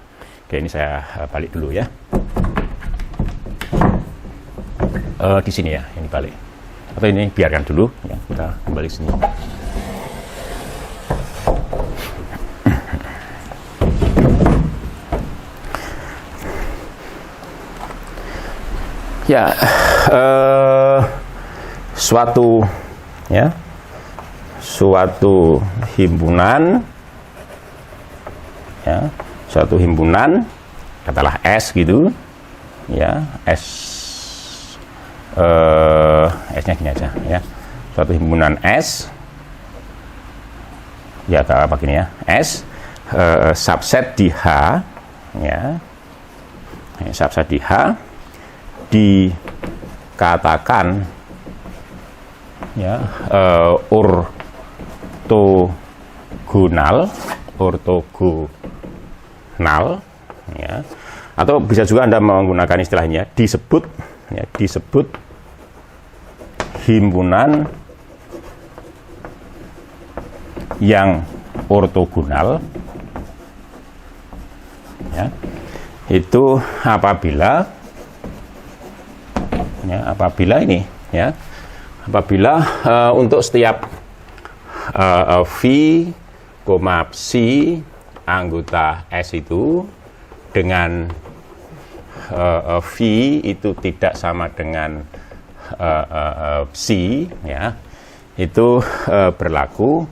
Oke, ini saya balik dulu ya. Di sini ya, ini balik. Atau ini biarkan dulu ya, kita kembali sini. Ya, suatu himpunan ya, suatu himpunan katakanlah S gitu ya, S-nya gini aja ya, suatu himpunan S ya, apa gini ya, S subset di H ya, subset di H dikatakan ya ortogonal ya, atau bisa juga Anda menggunakan istilahnya disebut ya, disebut himpunan yang ortogonal, ya, itu apabila ini, ya, apabila untuk setiap V, psi anggota S itu dengan V itu tidak sama dengan psi, ya, itu berlaku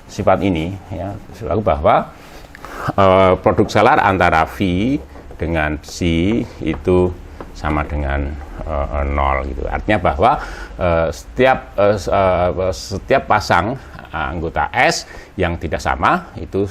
sifat ini, ya, berlaku bahwa produk skalar antara V dengan psi itu sama dengan 0 gitu. Artinya bahwa setiap pasang anggota S yang tidak sama itu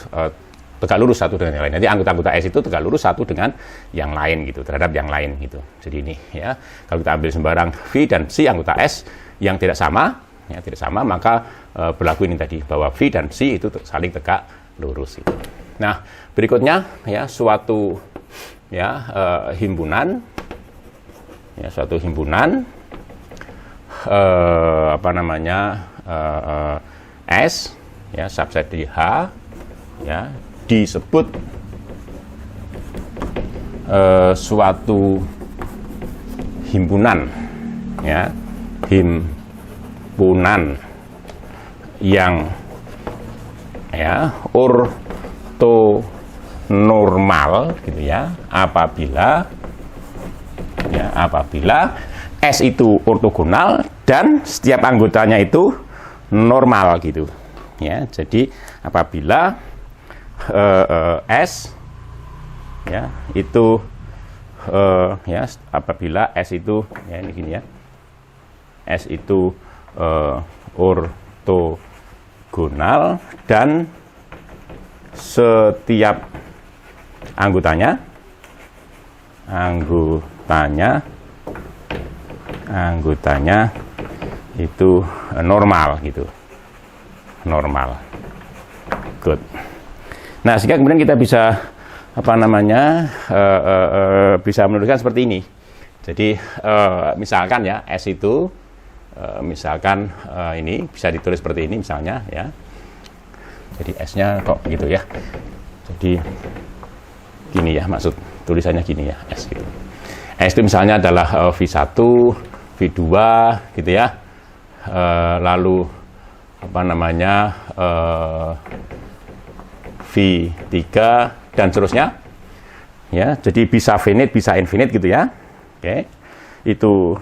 tegak lurus satu dengan yang lain. Nanti anggota-anggota S itu tegak lurus satu dengan yang lain gitu, terhadap yang lain gitu. Jadi ini, ya, kalau kita ambil sembarang V dan psi anggota S yang tidak sama, ya, tidak sama, maka berlaku ini tadi, bahwa V dan psi itu saling tegak lurus gitu. Nah, berikutnya, ya, suatu, ya, himpunan, ya, suatu himpunan S, ya, subset di H, ya, disebut suatu himpunan, ya, himpunan yang, ya, ortonormal gitu, ya, apabila S itu ortogonal dan setiap anggotanya itu normal gitu, ya. Jadi apabila S, ya, itu ya, apabila S itu, ya, ini gini, ya, S itu ortogonal dan setiap anggotanya itu normal gitu, normal. Good. Nah, sehingga kemudian kita bisa bisa menuliskan seperti ini. Jadi misalkan, ya, S itu misalkan ini bisa ditulis seperti ini misalnya, ya. Jadi S-nya kok gitu, ya. Jadi gini, ya, maksud tulisannya gini, ya, S gitu. S itu misalnya adalah V1, V2 gitu, ya. Lalu V3 dan seterusnya, ya. Jadi bisa finite, bisa infinite gitu, ya. Oke. Itu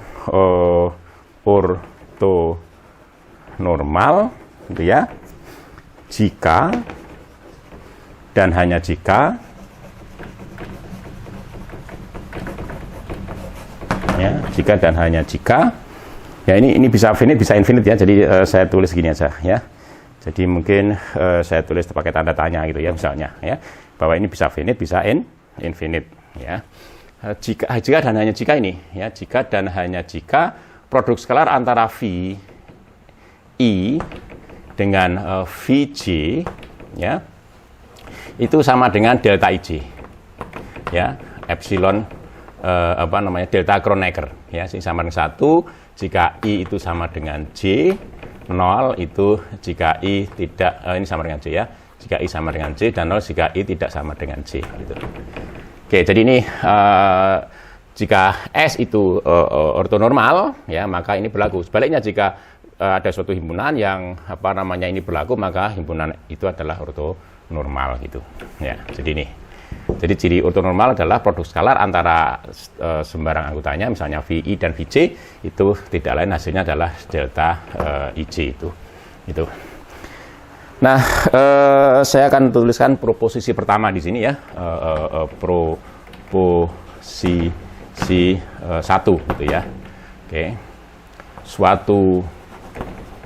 ortonormal gitu, ya. Jika dan hanya jika, ya, jika dan hanya jika, ya, ini bisa finite, bisa infinite, ya. Jadi saya tulis gini aja, ya. Jadi mungkin saya tulis pakai tanda tanya gitu, ya, misalnya, ya, bahwa ini bisa finite, bisa infinite, ya. Jika dan hanya jika ini, ya, jika dan hanya jika produk skalar antara V I dengan Vj, ya, itu sama dengan delta Ij, ya, epsilon delta Kronecker, ya, sama dengan 1 jika I itu sama dengan J, 0 itu jika I tidak, ini sama dengan J, ya, jika I sama dengan J, dan 0 jika I tidak sama dengan J gitu. Oke, jadi ini jika S itu ortonormal, ya, maka ini berlaku. Sebaliknya, jika ada suatu himpunan yang ini berlaku, maka himpunan itu adalah ortonormal gitu, ya. Jadi ini, jadi ciri ortonormal adalah produk skalar antara sembarang anggotanya, misalnya VI dan VJ, itu tidak lain hasilnya adalah delta IJ itu. Nah, saya akan tuliskan proposisi pertama di sini, ya, proposisi 1 gitu, ya. Oke. Suatu,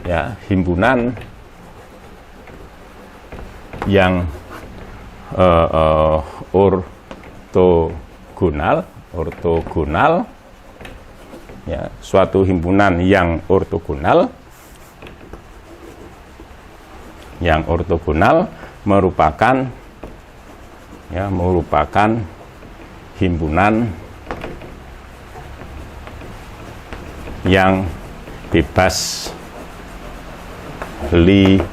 ya, himpunan yang ortogonal, ya, suatu himpunan yang ortogonal merupakan, ya, himpunan yang bebas linear,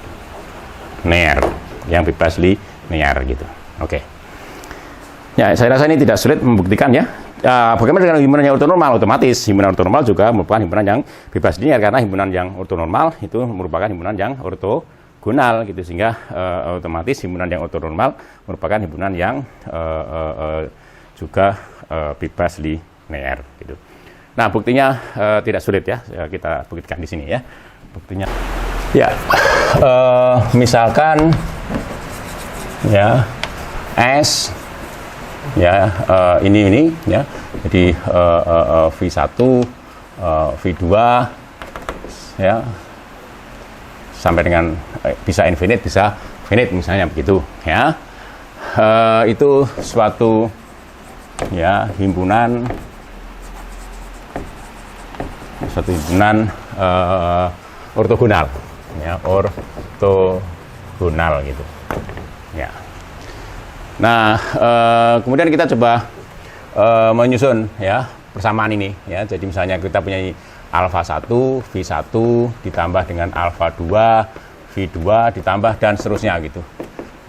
gitu. Oke. Ya, saya rasa ini tidak sulit membuktikan ya. Bagaimana dengan himpunan yang ortonormal? Otomatis himpunan ortonormal juga merupakan himpunan yang bebas linear, karena himpunan yang ortonormal itu merupakan himpunan yang ortogonal gitu, sehingga otomatis himpunan yang ortonormal merupakan himpunan yang juga bebas linear gitu. Nah, buktinya tidak sulit ya, kita buktikan di sini ya. Buktinya ya, misalkan ya S ya, ini ya, jadi V1 V2 ya sampai dengan bisa infinite bisa finite misalnya begitu ya. Itu suatu ya himpunan ortogonal ya, ortogonal gitu ya. Nah, kemudian kita coba menyusun ya persamaan ini ya. Jadi misalnya kita punya alfa 1 V1 ditambah dengan alfa 2 V2 ditambah dan seterusnya gitu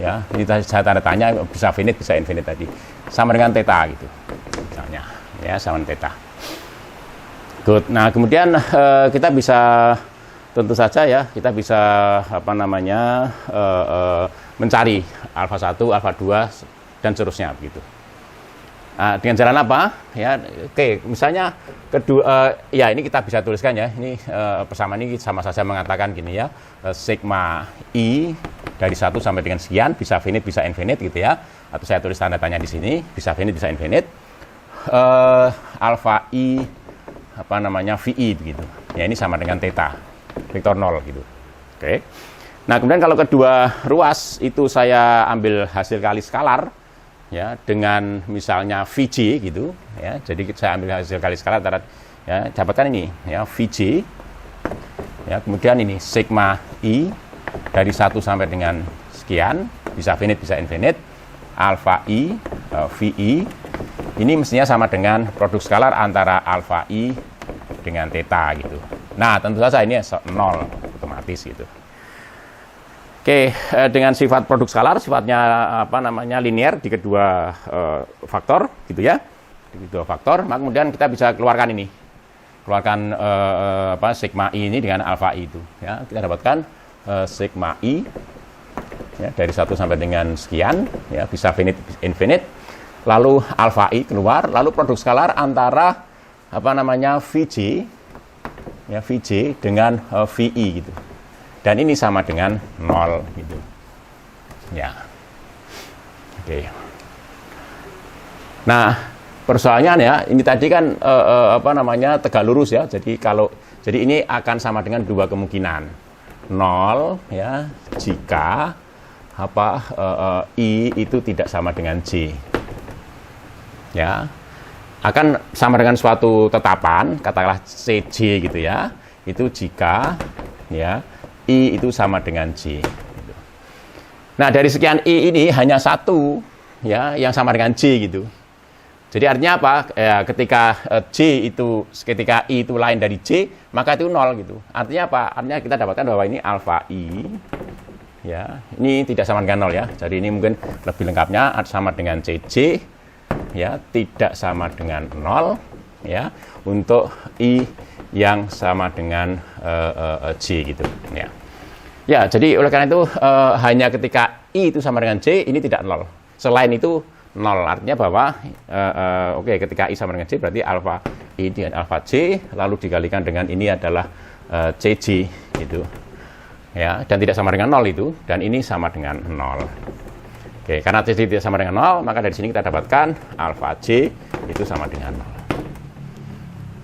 ya. Ini saya tanda tanya, bisa finite bisa infinite tadi, sama dengan theta gitu misalnya ya, sama dengan theta. Good. Nah, kemudian kita bisa tentu saja ya, kita bisa mencari alfa 1, alfa 2 dan seterusnya begitu. Nah, dengan jalan apa? Ya, oke, misalnya kedua ya ini kita bisa tuliskan ya. Ini persamaan ini sama saja mengatakan gini ya. Sigma I dari 1 sampai dengan sekian, bisa finite bisa infinite gitu ya. Atau saya tulis tanda tanya di sini, bisa finite bisa infinite. Alfa I VI begitu. Ya, ini sama dengan theta, vektor 0 gitu. Oke. Nah, kemudian kalau kedua ruas itu saya ambil hasil kali skalar ya, dengan misalnya Vj gitu ya. Jadi saya ambil hasil kali skalar antara ya, dapatkan ini ya Vj ya, kemudian ini sigma I dari 1 sampai dengan sekian, bisa finite bisa infinite, alfa I Vi ini mestinya sama dengan produk skalar antara alfa I dengan theta gitu. Nah, tentu saja ini 0 otomatis gitu. Oke, dengan sifat produk skalar, sifatnya linear di kedua faktor gitu ya. Di kedua faktor, maka kemudian kita bisa keluarkan ini. Keluarkan sigma I ini dengan alfa I itu ya. Kita dapatkan sigma I ya, dari 1 sampai dengan sekian ya, bisa finite infinite. Lalu alfa I keluar, lalu produk skalar antara Vj ya, Vj dengan Vi gitu. Dan ini sama dengan 0 gitu. Ya. Oke. Nah, persoalannya ya, ini tadi kan tegak lurus ya. Jadi ini akan sama dengan dua kemungkinan. 0 ya, jika I itu tidak sama dengan J. Ya. Akan sama dengan suatu tetapan, katakanlah CJ gitu ya. Itu jika ya I itu sama dengan J. Nah, dari sekian I ini hanya satu ya yang sama dengan J gitu. Jadi artinya apa? Ya, ketika I itu lain dari J, maka itu 0 gitu. Artinya apa? Artinya kita dapatkan bahwa ini alfa I ya, ini tidak sama dengan 0 ya. Jadi ini mungkin lebih lengkapnya sama dengan CJ ya, tidak sama dengan 0 ya, untuk I yang sama dengan J gitu ya. Ya, jadi oleh karena itu hanya ketika I itu sama dengan J, ini tidak 0. Selain itu 0, artinya bahwa ketika I sama dengan J berarti alfa I dengan alfa J lalu dikalikan dengan ini adalah CJ gitu. Ya, dan tidak sama dengan 0 itu, dan ini sama dengan 0. Oke, karena CJ tidak sama dengan 0, maka dari sini kita dapatkan alfa J itu sama dengan 0.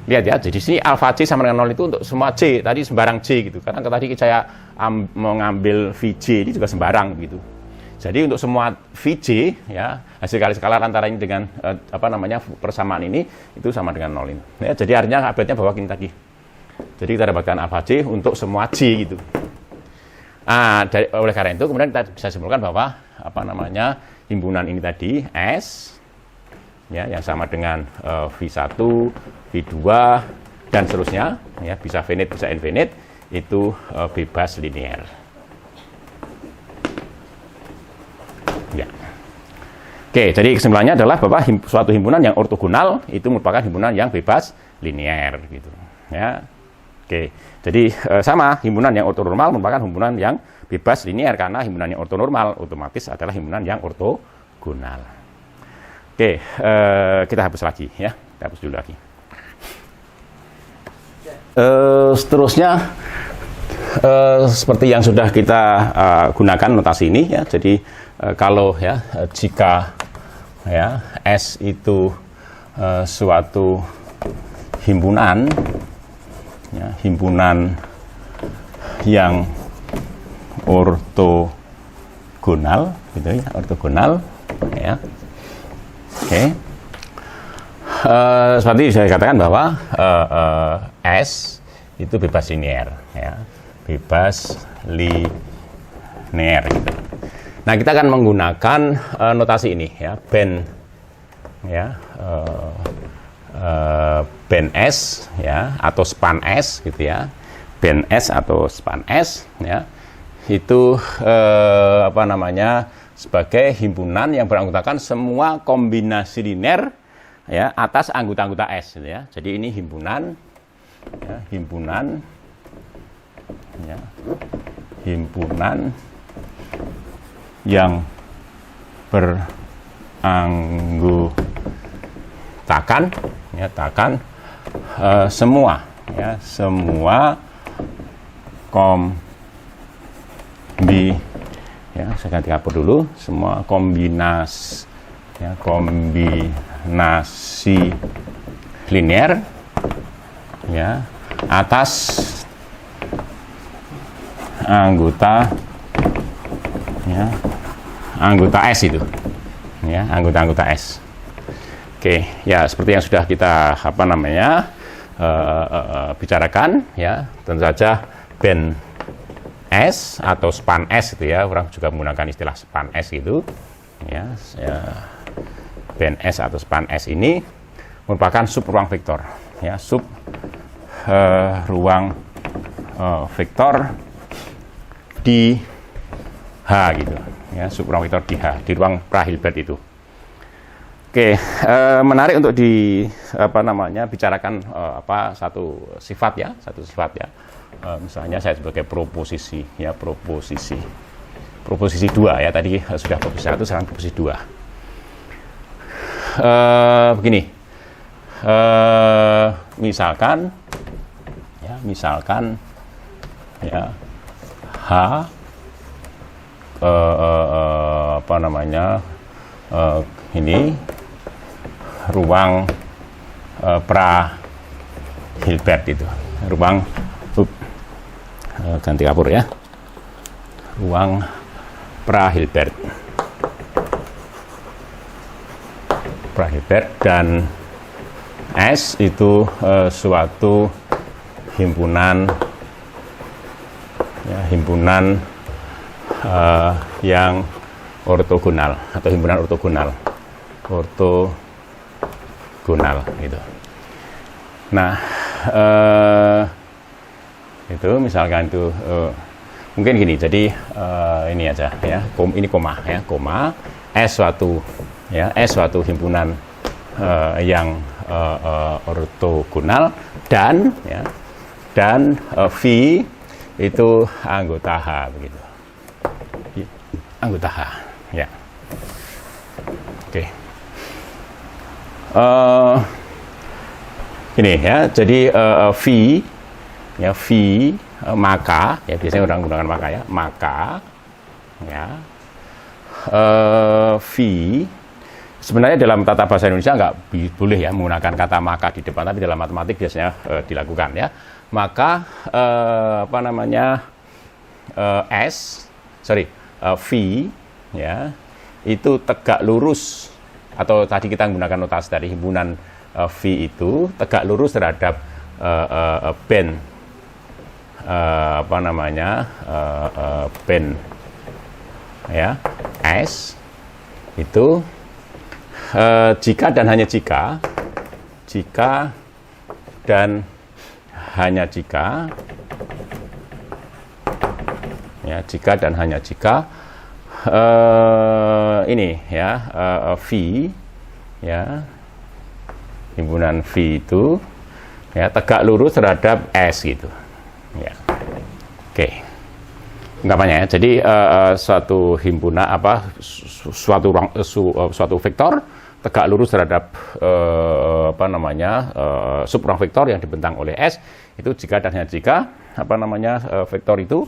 Lihat ya, jadi sini alfa J sama dengan 0 itu untuk semua J, tadi sembarang J gitu. Karena tadi saya mengambil Vj ini juga sembarang gitu. Jadi untuk semua Vj ya, hasil kali skalar antara ini dengan persamaan ini itu sama dengan 0 ini. Ya, jadi artinya update-nya bahwa ini tadi. Jadi kita dapatkan alfa J untuk semua J gitu. Oleh karena itu kemudian kita bisa simpulkan bahwa himpunan ini tadi S ya, yang sama dengan V1, V2 dan seterusnya, ya, bisa finite, bisa infinite, itu bebas linear. Ya. Oke, jadi kesimpulannya adalah bahwa suatu himpunan yang ortogonal itu merupakan himpunan yang bebas linear, gitu. Ya. Oke, jadi sama, himpunan yang ortonormal merupakan himpunan yang bebas linear karena himpunan yang ortonormal otomatis adalah himpunan yang ortogonal. Oke, kita hapus lagi, ya. Kita hapus dulu lagi. Seterusnya, seperti yang sudah kita gunakan notasi ini, ya. Jadi kalau ya jika ya S itu suatu himpunan, ya, himpunan yang ortogonal, gitu ya, ortogonal, ya. Oke. Seperti saya katakan bahwa S itu bebas linear, ya, bebas linear, gitu. Nah, kita akan menggunakan notasi ini, ya, band, ya, band S, ya, atau span S, gitu ya, band S atau span S, ya, itu apa namanya, sebagai himpunan yang beranggotakan semua kombinasi linear, ya, atas anggota-anggota S, gitu ya. Jadi ini himpunan, ya, himpunan, ya, himpunan yang beranggotakan, ya, semua, ya, semua ya, saya ganti hapus dulu, semua kombinasi, ya, kombinasi linear, ya, atas anggota, ya, anggota S itu, ya, anggota-anggota S. Oke, ya, seperti yang sudah kita apa namanya bicarakan, ya, tentu saja band S atau span S itu, ya, orang juga menggunakan istilah span S itu, ya, band S atau span S ini merupakan sub ruang vektor, ya, sub ruang vektor di H, gitu, ya, sub ruang vektor di H, di ruang pra-Hilbert itu. Oke, menarik untuk di apa namanya bicarakan satu sifat, ya, misalnya saya sebagai proposisi, ya, proposisi 2, ya, tadi sudah proposisi 1, sekarang proposisi 2. Begini, misalkan, ya, H apa namanya ini ruang pra-Hilbert itu, ruang ganti kapur, ya, ruang pra-Hilbert, dan S itu suatu himpunan, ya, himpunan yang ortogonal atau himpunan ortogonal gitu. Nah, itu misalkan itu mungkin gini, jadi ini aja, ya, ini koma, ya, koma S suatu, ya, S suatu himpunan yang ortogonal dan, ya, dan V itu anggota H, begitu, anggota H, ya. Oke. Ini, ya, jadi V, ya, V maka, ya, biasanya orang menggunakan maka, ya, maka, ya, V sebenarnya dalam tata bahasa Indonesia nggak boleh, ya, menggunakan kata maka di depan, tapi dalam matematik biasanya dilakukan, ya. Maka apa namanya V, ya, itu tegak lurus, atau tadi kita menggunakan notasi dari himpunan V itu tegak lurus terhadap band apa namanya band, ya, S itu jika dan hanya jika dan hanya jika, ya, jika dan hanya jika ini ya, V, ya, himpunan V itu ya tegak lurus terhadap S gitu, ya. Oke, ungkapannya ya. Jadi suatu himpunan suatu vektor tegak lurus terhadap subruang vektor yang dibentang oleh S itu jika dan hanya jika vektor itu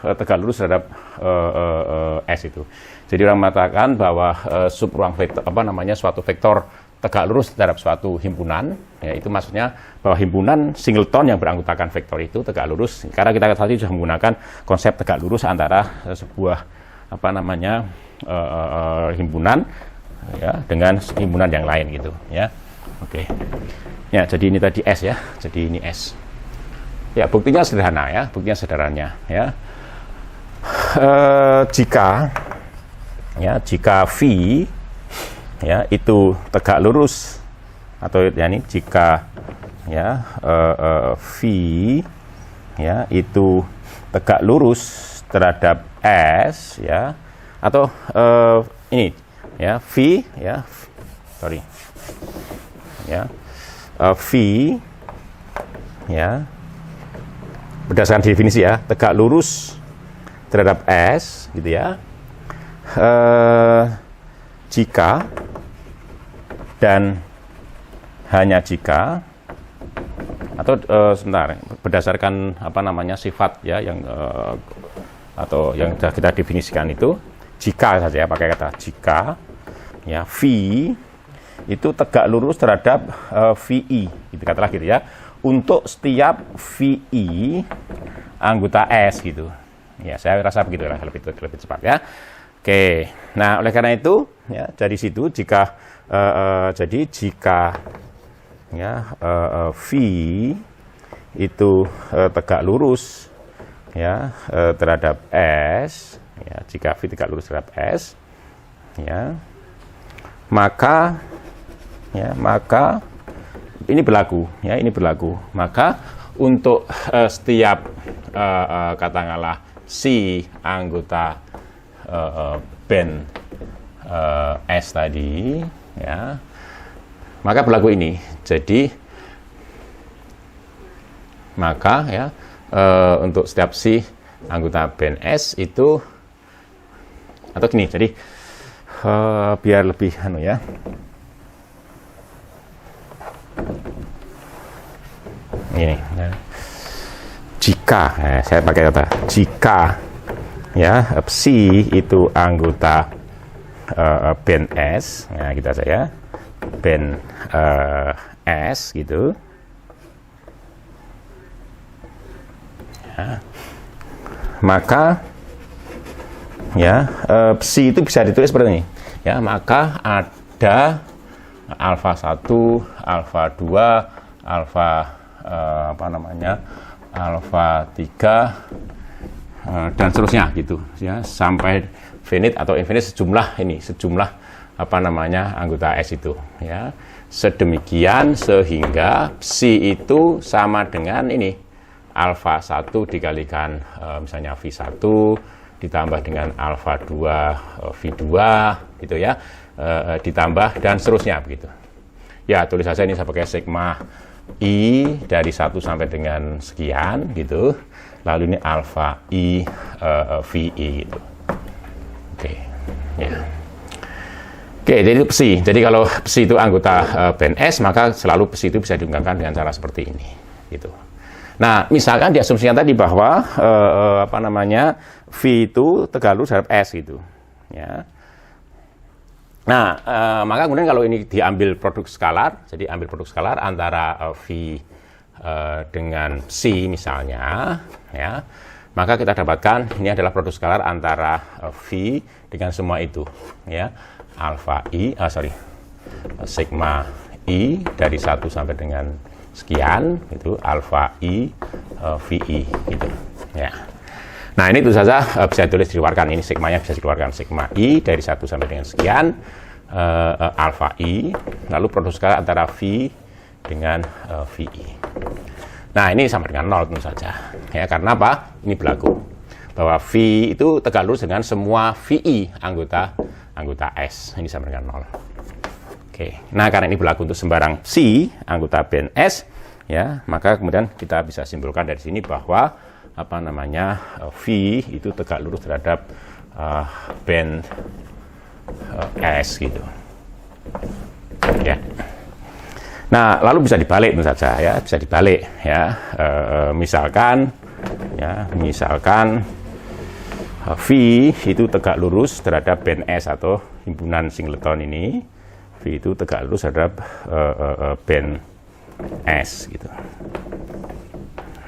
tegak lurus terhadap S itu. Jadi orang mengatakan bahwa subruang vektor suatu vektor tegak lurus terhadap suatu himpunan, ya, itu maksudnya bahwa himpunan singleton yang beranggotakan vektor itu tegak lurus. Karena kita tadi sudah menggunakan konsep tegak lurus antara sebuah himpunan, ya, dengan himpunan yang lain gitu, ya. Oke. Ya, jadi ini tadi S ya. Jadi ini S. Ya, buktinya sederhana ya, ya. Jika V ya itu tegak lurus, atau ya ini jika ya V ya itu tegak lurus terhadap S, ya, atau ini ya V ya V ya berdasarkan definisi ya tegak lurus terhadap S gitu ya, jika dan hanya jika, atau sebentar, berdasarkan sifat ya yang atau yang sudah kita definisikan itu, jika saja ya, pakai kata jika ya V itu tegak lurus terhadap VI gitu, katalah gitu ya, untuk setiap VI anggota S gitu ya, saya rasa begitu lah, lebih cepat ya. Oke, nah oleh karena itu ya dari situ jika ya V itu tegak lurus ya terhadap S, ya, jika V tegak lurus terhadap S, ya, maka ini berlaku ya, maka untuk setiap katakanlah si anggota band S tadi ya, maka berlaku ini. Jadi maka ya untuk setiap si anggota band S itu, atau gini, jadi biar lebih ya, ini ya. Jika saya pakai kata jika ya psi itu anggota band S, nah kita saya band S gitu ya, maka ya psi itu bisa ditulis seperti ini ya, maka ada alfa 1, alfa 2, alfa alfa 3 dan seterusnya gitu ya, sampai finite atau infinite sejumlah anggota S itu ya, sedemikian sehingga psi itu sama dengan ini alfa 1 dikalikan misalnya V1 ditambah dengan alfa 2 V2 gitu ya, ditambah dan seterusnya begitu ya. Tulis saja ini saya pakai sigma I dari 1 sampai dengan sekian gitu, lalu ini alfa I VI gitu. Oke, ya. Oke, jadi itu psi. Jadi kalau psi itu anggota band S, maka selalu psi itu bisa diungkapkan dengan cara seperti ini gitu. Nah, misalkan diasumsikan tadi bahwa V itu tegak lurus terhadap S gitu ya. Nah, maka kemudian kalau ini diambil produk skalar, jadi ambil produk skalar antara V dengan psi misalnya, ya, maka kita dapatkan ini adalah produk skalar antara V dengan semua itu, ya, alfa I, sigma I dari 1 sampai dengan sekian, itu alfa I VI, gitu, ya. Nah, ini tentu saja bisa ditulis dikeluarkan, ini sigmanya bisa dikeluarkan, sigma I dari 1 sampai dengan sekian, alfa I, lalu produk skala antara V dengan VI. Nah, ini sama dengan 0 tentu saja. Ya, karena apa? Ini berlaku bahwa V itu tegak lurus dengan semua VI anggota S. Ini sama dengan 0. Oke. Nah, karena ini berlaku untuk sembarang psi anggota band S, ya, maka kemudian kita bisa simpulkan dari sini bahwa apa namanya V itu tegak lurus terhadap band S gitu. Ya. Nah, lalu bisa dibalik tentu saja ya, bisa dibalik ya. Misalkan V itu tegak lurus terhadap band S atau himpunan singleton ini. V itu tegak lurus terhadap band S gitu.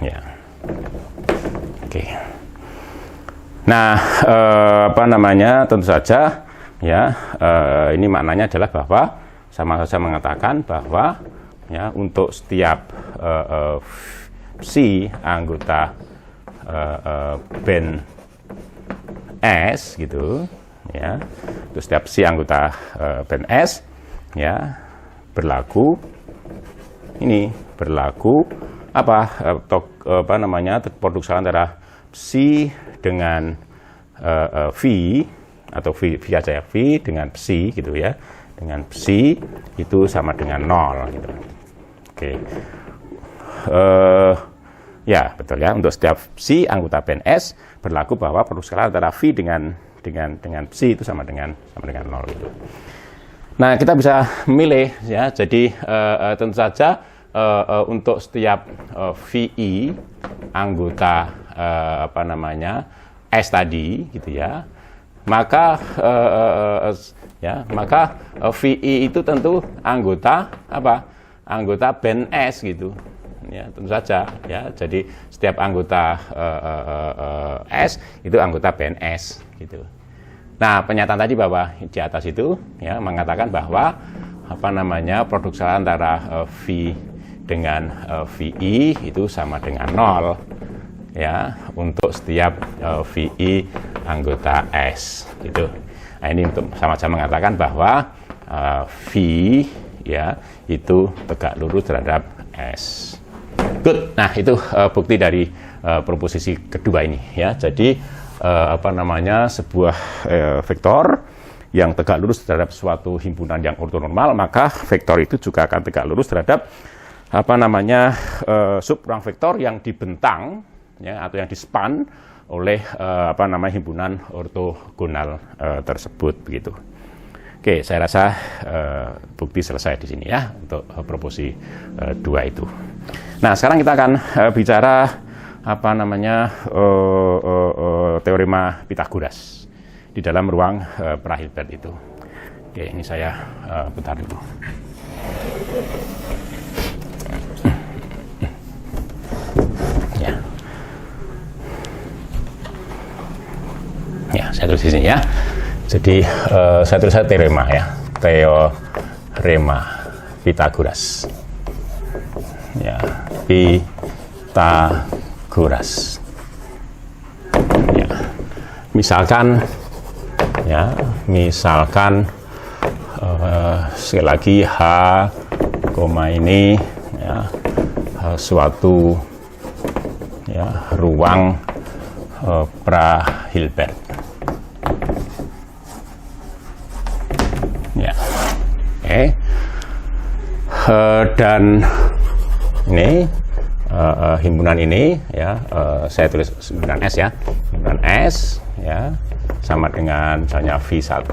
Ya. Oke. Nah, apa namanya? Tentu saja ya, ini maknanya adalah bahwa sama saja mengatakan bahwa ya untuk setiap psi anggota band S gitu ya, untuk setiap psi anggota band S ya berlaku apa namanya produksi antara psi dengan V atau V aja ya, V dengan psi gitu ya, dengan psi itu sama dengan 0 gitu. Oke. Ya, betul ya. Untuk setiap psi anggota band S berlaku bahwa produk skalar antara V dengan psi itu sama dengan 0 gitu. Nah, kita bisa memilih ya. Jadi tentu saja untuk setiap VI anggota apa namanya S tadi gitu ya. Maka VI itu tentu anggota apa? Anggota band S gitu. Ya, tentu saja ya. Jadi setiap anggota S itu anggota band S gitu. Nah, pernyataan tadi bahwa di atas itu ya mengatakan bahwa apa namanya produk skalar antara V dengan VI itu sama dengan 0 ya untuk setiap VI anggota S gitu. Nah, ini untuk sama-sama mengatakan bahwa V ya itu tegak lurus terhadap S. Good. Nah, itu bukti dari proposisi kedua ini ya. Jadi apa namanya sebuah vektor yang tegak lurus terhadap suatu himpunan yang ortonormal, maka vektor itu juga akan tegak lurus terhadap apa namanya subruang vektor yang dibentang ya atau yang dispan oleh apa namanya himpunan ortogonal tersebut begitu. Oke, saya rasa bukti selesai di sini ya untuk proposisi 2 itu. Nah, sekarang kita akan bicara apa namanya teorema Pythagoras di dalam ruang pra-Hilbert itu. Oke, ini saya putar dulu. Ya. Ya, saya tulis di sini ya. Jadi saya tulis teorema ya, teorema Pythagoras. Ya, Pythagoras. Ya, misalkan sekali lagi H, ini ya suatu ya ruang pra-Hilbert. Ya, oke. Dan ini himpunan ini ya saya tulis himpunan S ya, himpunan S ya sama dengan misalnya V1,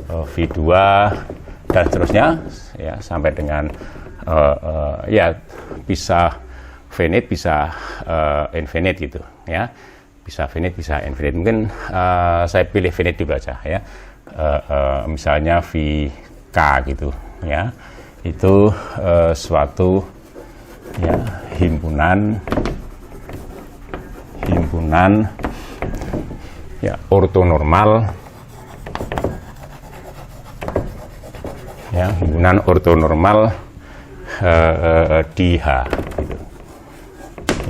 V2 dan seterusnya ya sampai dengan ya bisa finite bisa infinite gitu ya, bisa finite bisa infinite. Mungkin saya pilih finite dulu aja ya, misalnya VK gitu ya, itu suatu ya himpunan ya ortonormal ya, himpunan ortonormal di H gitu.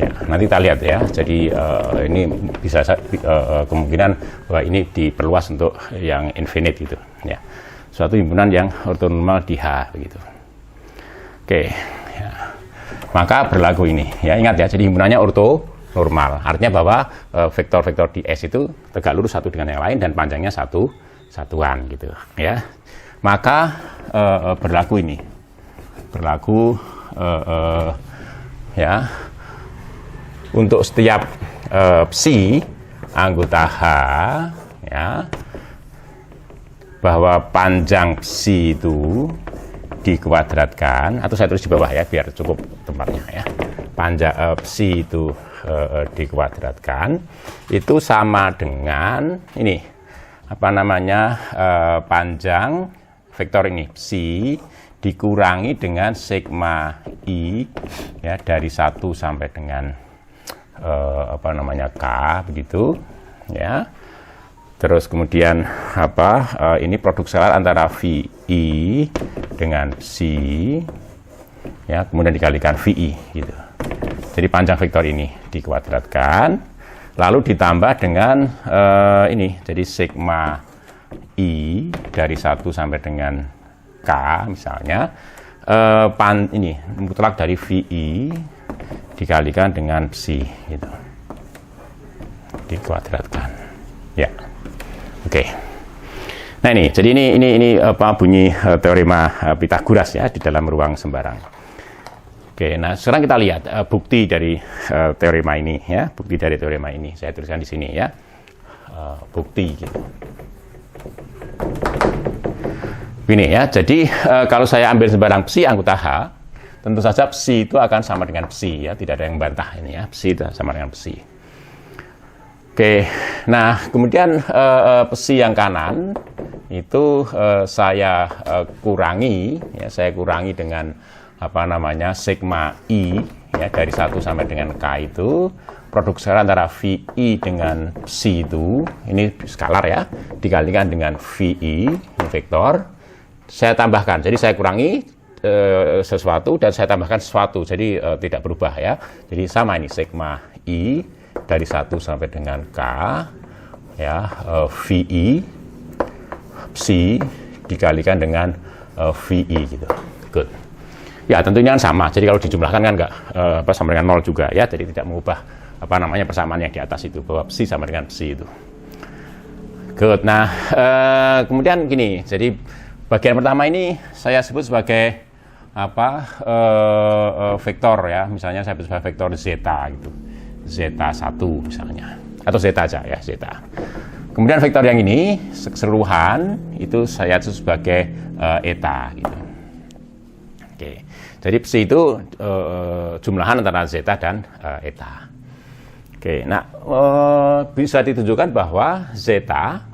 Ya, nanti kita lihat ya. Jadi ini bisa kemungkinan bahwa ini diperluas untuk yang infinite gitu ya. Suatu himpunan yang ortonormal di H begitu. Oke, ya. maka berlaku ini. Ya, ingat ya, jadi himpunannya ortonormal. Artinya bahwa vektor-vektor di S itu tegak lurus satu dengan yang lain dan panjangnya satuan gitu ya. Maka berlaku ini. Berlaku ya untuk setiap psi anggota H ya, bahwa panjang psi itu dikuadratkan, atau saya tulis di bawah ya biar cukup tempatnya ya. Panjang psi itu dikuadratkan itu sama dengan ini apa namanya, panjang vektor ini psi dikurangi dengan sigma i ya dari 1 sampai dengan apa namanya k begitu ya. Terus kemudian apa, ini produk scalar antara VI dengan psi ya, kemudian dikalikan VI gitu. Jadi panjang vektor ini dikuadratkan lalu ditambah dengan ini, jadi sigma i dari 1 sampai dengan k misalnya, ini mutlak dari VI dikalikan dengan psi gitu, dikuadratkan ya. Oke. Nah ini, jadi ini apa bunyi teorema Pythagoras ya di dalam ruang sembarang. Oke, nah sekarang kita lihat bukti dari teorema ini ya, bukti dari teorema ini. Saya tuliskan di sini ya, bukti gitu. Ini ya, jadi kalau saya ambil sembarang psi anggota H, tentu saja psi itu akan sama dengan psi ya, tidak ada yang bantah ini ya, psi itu sama dengan psi. Oke, nah kemudian psi yang kanan itu saya kurangi ya, saya kurangi dengan apa namanya sigma i ya dari 1 sampai dengan k itu produk scalar antara VI dengan psi itu, ini skalar ya, dikalikan dengan VI vektor, saya tambahkan, jadi saya kurangi sesuatu dan saya tambahkan sesuatu, jadi tidak berubah ya, jadi sama ini sigma i dari 1 sampai dengan k ya, VI psi dikalikan dengan VI gitu. Good. Ya tentunya sama, jadi kalau dijumlahkan kan nggak sama dengan 0 juga ya, jadi tidak mengubah apa namanya persamaan yang di atas itu, bahwa psi sama dengan psi itu. Good. Nah kemudian gini, jadi bagian pertama ini saya sebut sebagai apa, vektor ya, misalnya saya sebut sebagai vektor zeta gitu, zeta 1 misalnya, atau zeta aja ya, zeta. Kemudian vektor yang ini keseluruhan itu saya sebut sebagai eta gitu. Oke, jadi psi itu jumlahan antara zeta dan eta. Oke, nah bisa ditunjukkan bahwa zeta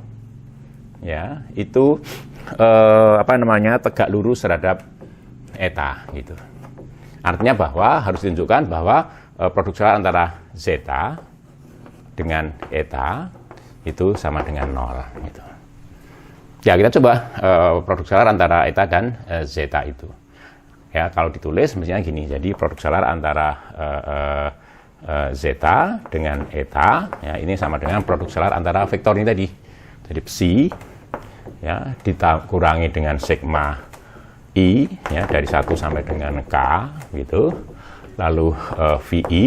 ya itu apa namanya, tegak lurus terhadap eta gitu. Artinya bahwa harus ditunjukkan bahwa produk scalar antara zeta dengan eta itu sama dengan 0 gitu. Ya kita coba produk scalar antara eta dan zeta itu. Ya kalau ditulis mestinya gini, jadi produk scalar antara zeta dengan eta ya, ini sama dengan produk scalar antara vektor ini tadi. Jadi psi ya dikurangi dengan sigma i ya dari 1 sampai dengan k gitu. Lalu VI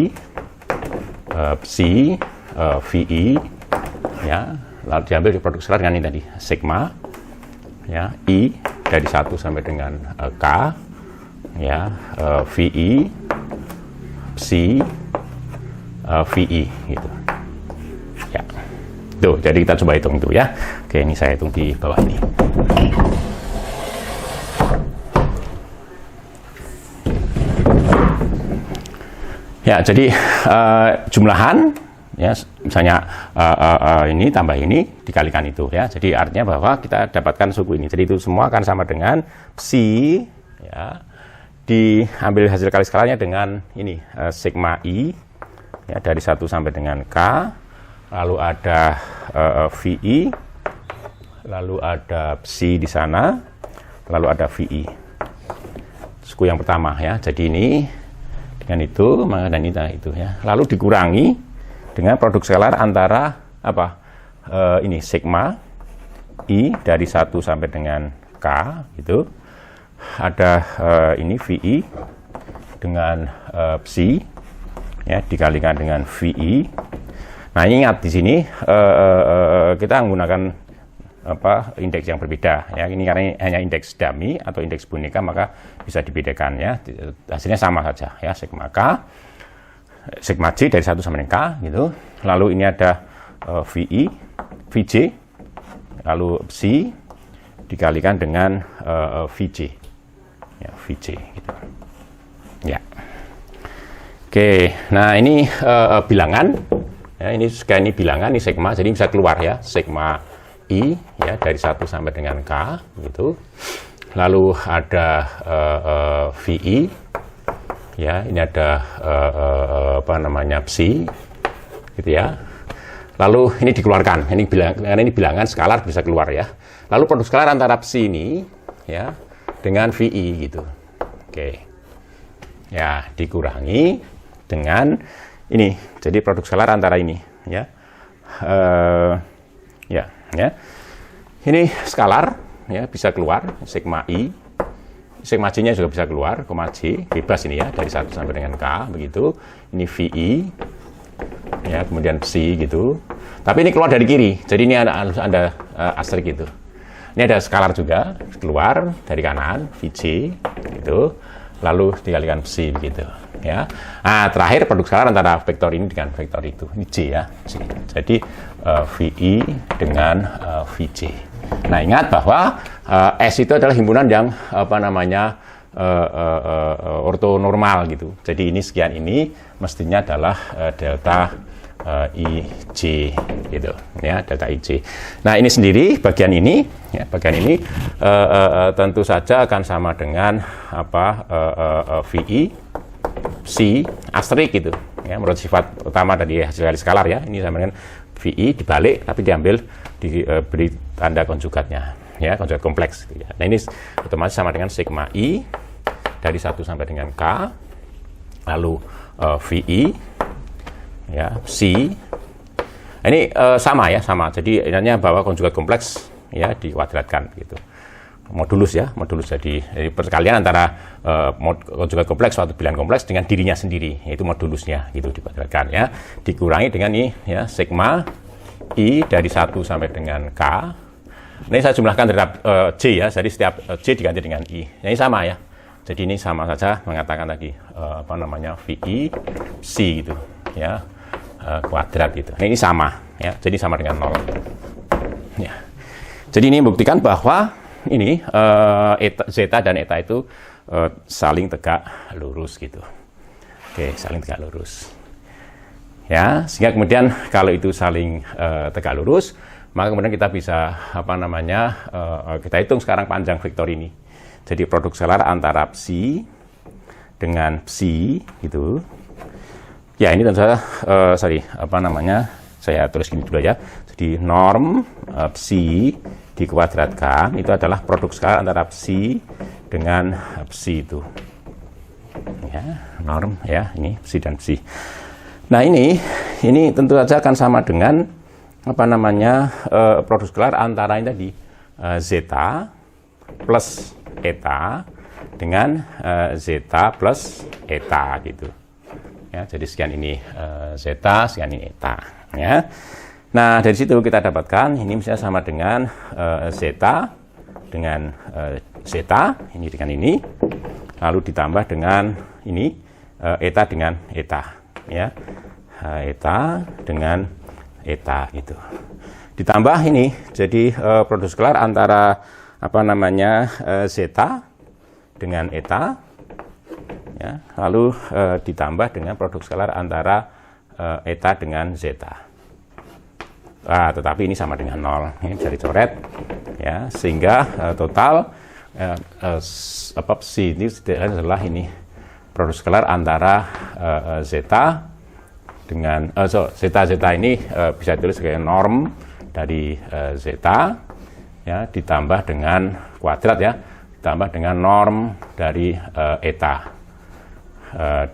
psi VI ya, lalu diambil di produk scalar dengan ini tadi sigma ya i dari 1 sampai dengan k ya, VI psi VI gitu ya. Tuh, jadi kita coba hitung itu ya. Oke, ini saya hitung di bawah ini. Ya, jadi jumlahan ya, misalnya ini tambah ini dikalikan itu ya. Jadi artinya bahwa kita dapatkan suku ini. Jadi itu semua akan sama dengan psi ya, diambil hasil kali skalanya dengan ini sigma i ya dari 1 sampai dengan k, lalu ada VI, lalu ada psi di sana, lalu ada VI. Suku yang pertama ya. Jadi ini dengan itu, maka dan itu ya. Lalu dikurangi dengan produk scalar antara apa? Ini sigma i dari 1 sampai dengan k gitu. Ada ini VI dengan psi ya dikalikan dengan VI. Nah, ingat di sini kita menggunakan indeks yang berbeda ya. Ini karena hanya indeks dummy atau indeks boneka, maka bisa dibedakan ya. Hasilnya sama saja ya, sigma K, sigma J dari 1 sampai dengan K gitu. Lalu ini ada VI, VJ, lalu psi dikalikan dengan VJ ya, VJ gitu ya. Oke, nah ini bilangan ya, ini bilangan, ini sigma, jadi bisa keluar ya, sigma I ya dari 1 sampai dengan K gitu. Lalu ada VI ya, ini ada psi gitu ya. Lalu ini dikeluarkan, ini bilangan skalar bisa keluar ya. Lalu produk skalar antara psi ini ya dengan VI gitu. Oke. Ya, dikurangi dengan ini. Jadi produk skalar antara ini ya. Ya. Ini skalar ya, bisa keluar sigma I. Sigma J-nya juga bisa keluar, koma J, bebas ini ya, dari 1 sampai dengan K begitu. Ini VI ya, kemudian psi gitu. Tapi ini keluar dari kiri, jadi ini ada asterisk gitu. Ini ada skalar juga keluar dari kanan, VJ gitu. Lalu dikalikan psi begitu ya. Nah, terakhir produk skalar antara vektor ini dengan vektor itu. Ini J ya. J. Jadi VI dengan VJ. Nah, ingat bahwa S itu adalah himpunan yang ortonormal gitu. Jadi ini sekian, ini mestinya adalah delta IJ gitu ya, delta IJ. Nah, ini sendiri bagian ini ya, tentu saja akan sama dengan VI psi asterisk gitu ya, menurut sifat utama dari hasil kali skalar ya. Ini sama dengan VI dibalik tapi diambil diberi tanda konjugatnya ya, konjugat kompleks gitu ya. Nah, ini otomatis sama dengan sigma I dari 1 sampai dengan K, lalu VI ya, psi. Ini sama. Jadi intinya bahwa konjugat kompleks ya dikuadratkan gitu. Modulus ya, jadi perkalian antara konjugat kompleks suatu bilangan kompleks dengan dirinya sendiri, yaitu modulusnya gitu dikuadratkan ya. Dikurangi dengan ini ya, sigma I dari 1 sampai dengan K. Ini saya jumlahkan terhadap J ya, jadi setiap J diganti dengan I. Ini sama ya. Jadi ini sama saja mengatakan tadi VI psi gitu ya, kuadrat gitu. Nah, ini sama ya, jadi sama dengan 0 ya. Jadi ini membuktikan bahwa ini zeta dan eta itu saling tegak lurus gitu. Oke, saling tegak lurus ya, sehingga kemudian kalau itu saling tegak lurus, maka kemudian kita bisa kita hitung sekarang panjang vektor ini. Jadi produk skalar antara psi dengan psi gitu ya. Ini tentu saja saya tulis gini dulu ya. Jadi norm psi dikuadratkan itu adalah produk skalar antara psi dengan psi itu ya, norm ya, ini psi dan psi. Nah, ini tentu saja akan sama dengan produk skalar antara ini tadi zeta plus eta dengan zeta plus eta gitu ya. Jadi sekian ini zeta, sekian ini eta ya. Nah, dari situ kita dapatkan ini misalnya sama dengan zeta dengan zeta, ini dengan ini, lalu ditambah dengan ini eta dengan eta ya, eta dengan eta gitu. Ditambah ini jadi produk skalar antara zeta dengan eta ya, lalu ditambah dengan produk skalar antara eta dengan zeta. Tetapi ini sama dengan 0, ini bisa dicoret ya, sehingga total psi ini adalah ini produk skalar antara zeta dengan zeta ini bisa ditulis sebagai norm dari zeta ya, ditambah dengan kuadrat ya, ditambah dengan norm dari eta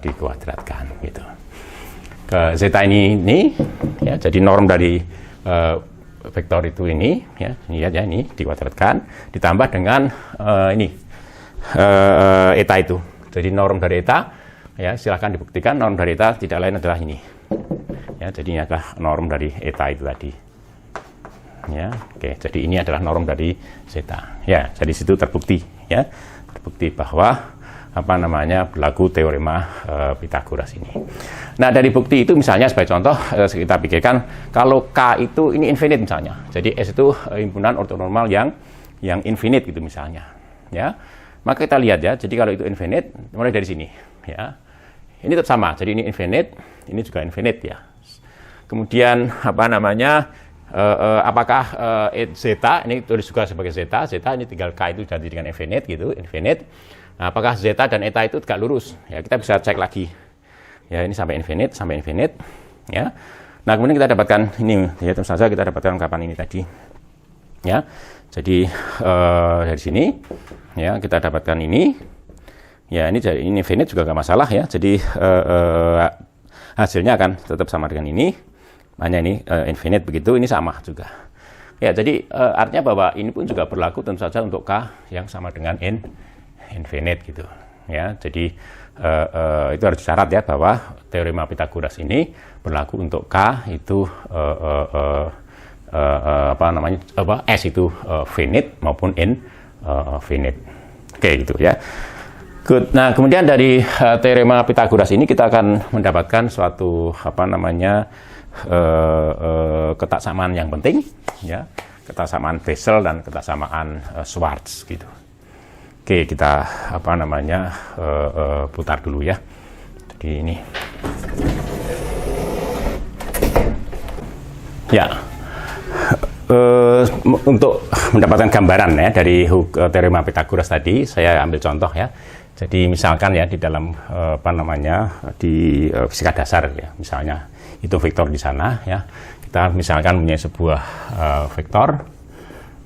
dikuadratkan gitu. Ke zeta ini ya, jadi norm dari vektor itu ini ya, lihat ya, ini dikuadratkan ditambah dengan eta itu. Jadi norm dari eta ya silahkan dibuktikan norm dari eta tidak lain adalah ini. Ya, jadi ini adalah norm dari eta itu tadi. Ya, oke. Jadi ini adalah norm dari zeta. Ya, jadi situ terbukti, ya, terbukti bahwa berlaku teorema Pythagoras ini. Nah, dari bukti itu misalnya sebagai contoh kita pikirkan kalau K itu ini infinite misalnya. Jadi S itu himpunan ortonormal yang infinite gitu misalnya, ya. Maka kita lihat ya. Jadi kalau itu infinite, mulai dari sini, ya. Ini tetap sama. Jadi ini infinite, ini juga infinite ya. Kemudian apakah zeta ini tulis juga sebagai zeta ini tinggal K itu jadi dengan infinite gitu, infinite. Nah, apakah zeta dan eta itu tegak lurus? Ya, kita bisa cek lagi. Ya, ini sampai infinite, ya. Nah, kemudian kita dapatkan ini, ya tentu saja kita dapatkan ungkapan ini tadi. Ya. Jadi dari sini ya kita dapatkan ini. Ya, ini infinite juga nggak masalah ya. Jadi hasilnya akan tetap sama dengan ini. Hanya ini infinite begitu, ini sama juga. Ya, jadi artinya bahwa ini pun juga berlaku tentu saja untuk K yang sama dengan infinite gitu. Ya, jadi itu harus syarat ya bahwa teorema Pythagoras ini berlaku untuk K itu S itu finite maupun infinite. Oke, gitu ya. Good. Nah, kemudian dari teorema Pythagoras ini kita akan mendapatkan suatu ketaksamaan yang penting, ya, ketaksamaan Bessel dan ketaksamaan Schwarz gitu. Oke, kita putar dulu ya. Jadi ini. Ya. Untuk mendapatkan gambaran ya dari teorema Pythagoras tadi, saya ambil contoh ya. Jadi misalkan ya di dalam di fisika dasar ya, misalnya itu vektor di sana ya. Kita misalkan punya sebuah vektor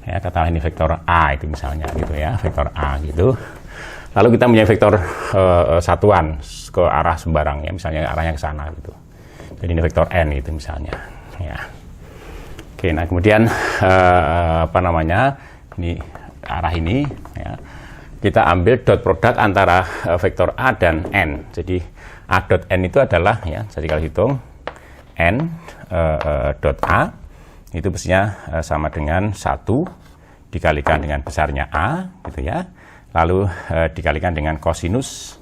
ya, katakanlah ini vektor A itu misalnya gitu ya, vektor A gitu. Lalu kita punya vektor satuan ke arah sembarang ya, misalnya arahnya ke sana gitu. Jadi ini vektor N itu misalnya ya. Oke, nah kemudian ini arah ini ya. Kita ambil dot produk antara vektor A dan N. Jadi A dot N itu adalah ya, jadi kalau hitung N dot A itu pastinya sama dengan 1 dikalikan dengan besarnya A gitu ya. Lalu dikalikan dengan kosinus